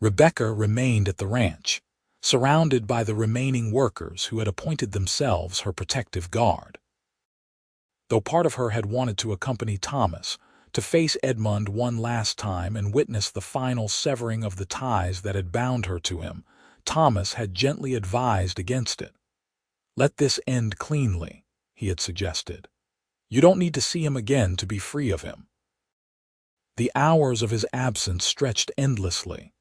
Rebecca remained at the ranch, surrounded by the remaining workers who had appointed themselves her protective guard. Though part of her had wanted to accompany Thomas, to face Edmund one last time and witness the final severing of the ties that had bound her to him, Thomas had gently advised against it. "Let this end cleanly," he had suggested. "You don't need to see him again to be free of him." The hours of his absence stretched endlessly.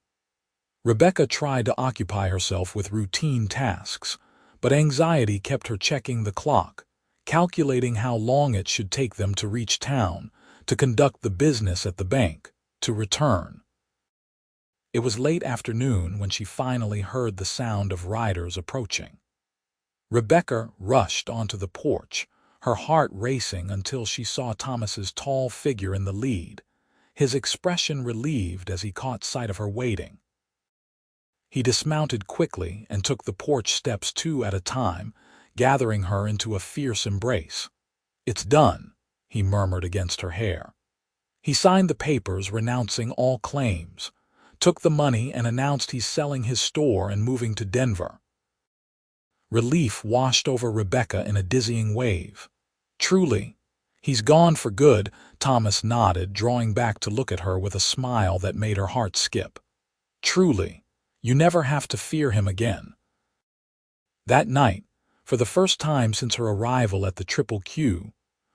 Rebecca tried to occupy herself with routine tasks, but anxiety kept her checking the clock, calculating how long it should take them to reach town, to conduct the business at the bank, to return. It was late afternoon when she finally heard the sound of riders approaching. Rebecca rushed onto the porch, her heart racing until she saw Thomas's tall figure in the lead, his expression relieved as he caught sight of her waiting. He dismounted quickly and took the porch steps 2 at a time, gathering her into a fierce embrace. "It's done," he murmured against her hair. He signed the papers renouncing all claims, took the money and announced he's selling his store and moving to Denver. Relief washed over Rebecca in a dizzying wave. "Truly, he's gone for good," Thomas nodded, drawing back to look at her with a smile that made her heart skip. "Truly, you never have to fear him again." That night, for the first time since her arrival at the Triple Q,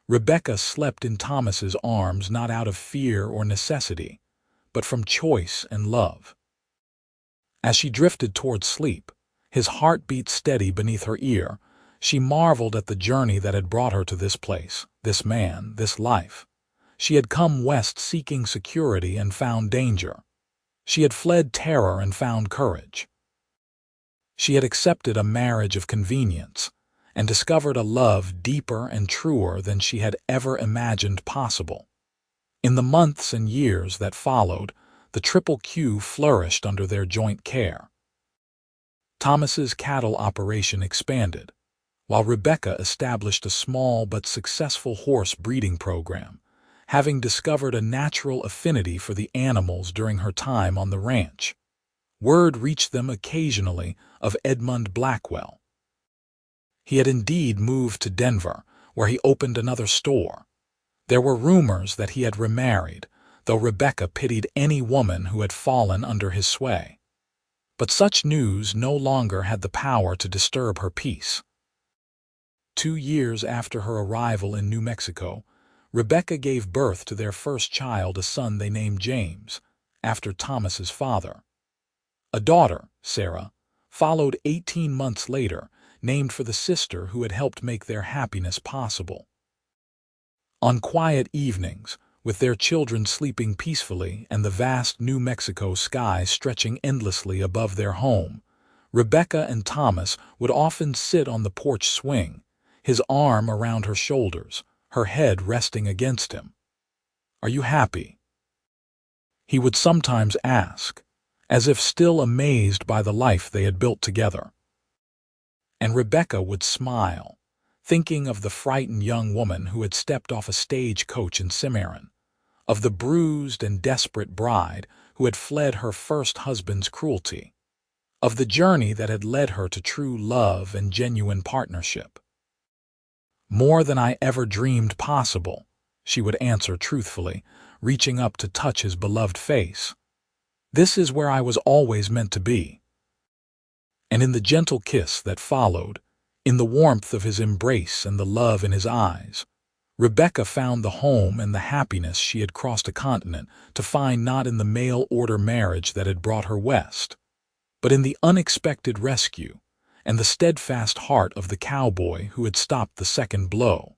Rebecca slept in Thomas's arms not out of fear or necessity, but from choice and love. As she drifted toward sleep, his heartbeat steady beneath her ear, she marveled at the journey that had brought her to this place, this man, this life. She had come west seeking security and found danger. She had fled terror and found courage. She had accepted a marriage of convenience and discovered a love deeper and truer than she had ever imagined possible. In the months and years that followed, the Triple Q flourished under their joint care. Thomas's cattle operation expanded, while Rebecca established a small but successful horse breeding program, having discovered a natural affinity for the animals during her time on the ranch. Word reached them occasionally of Edmund Blackwell. He had indeed moved to Denver, where he opened another store. There were rumors that he had remarried, though Rebecca pitied any woman who had fallen under his sway. But such news no longer had the power to disturb her peace. 2 years after her arrival in New Mexico, Rebecca gave birth to their first child, a son they named James, after Thomas's father. A daughter, Sarah, followed 18 months later, named for the sister who had helped make their happiness possible. On quiet evenings, with their children sleeping peacefully and the vast New Mexico sky stretching endlessly above their home, Rebecca and Thomas would often sit on the porch swing, his arm around her shoulders, her head resting against him. "Are you happy?" he would sometimes ask, as if still amazed by the life they had built together. And Rebecca would smile, thinking of the frightened young woman who had stepped off a stagecoach in Cimarron, of the bruised and desperate bride who had fled her first husband's cruelty, of the journey that had led her to true love and genuine partnership. "More than I ever dreamed possible," she would answer truthfully, reaching up to touch his beloved face. "This is where I was always meant to be." And in the gentle kiss that followed, in the warmth of his embrace and the love in his eyes, Rebecca found the home and the happiness she had crossed a continent to find, not in the mail-order marriage that had brought her west, but in the unexpected rescue and the steadfast heart of the cowboy who had stopped the second blow.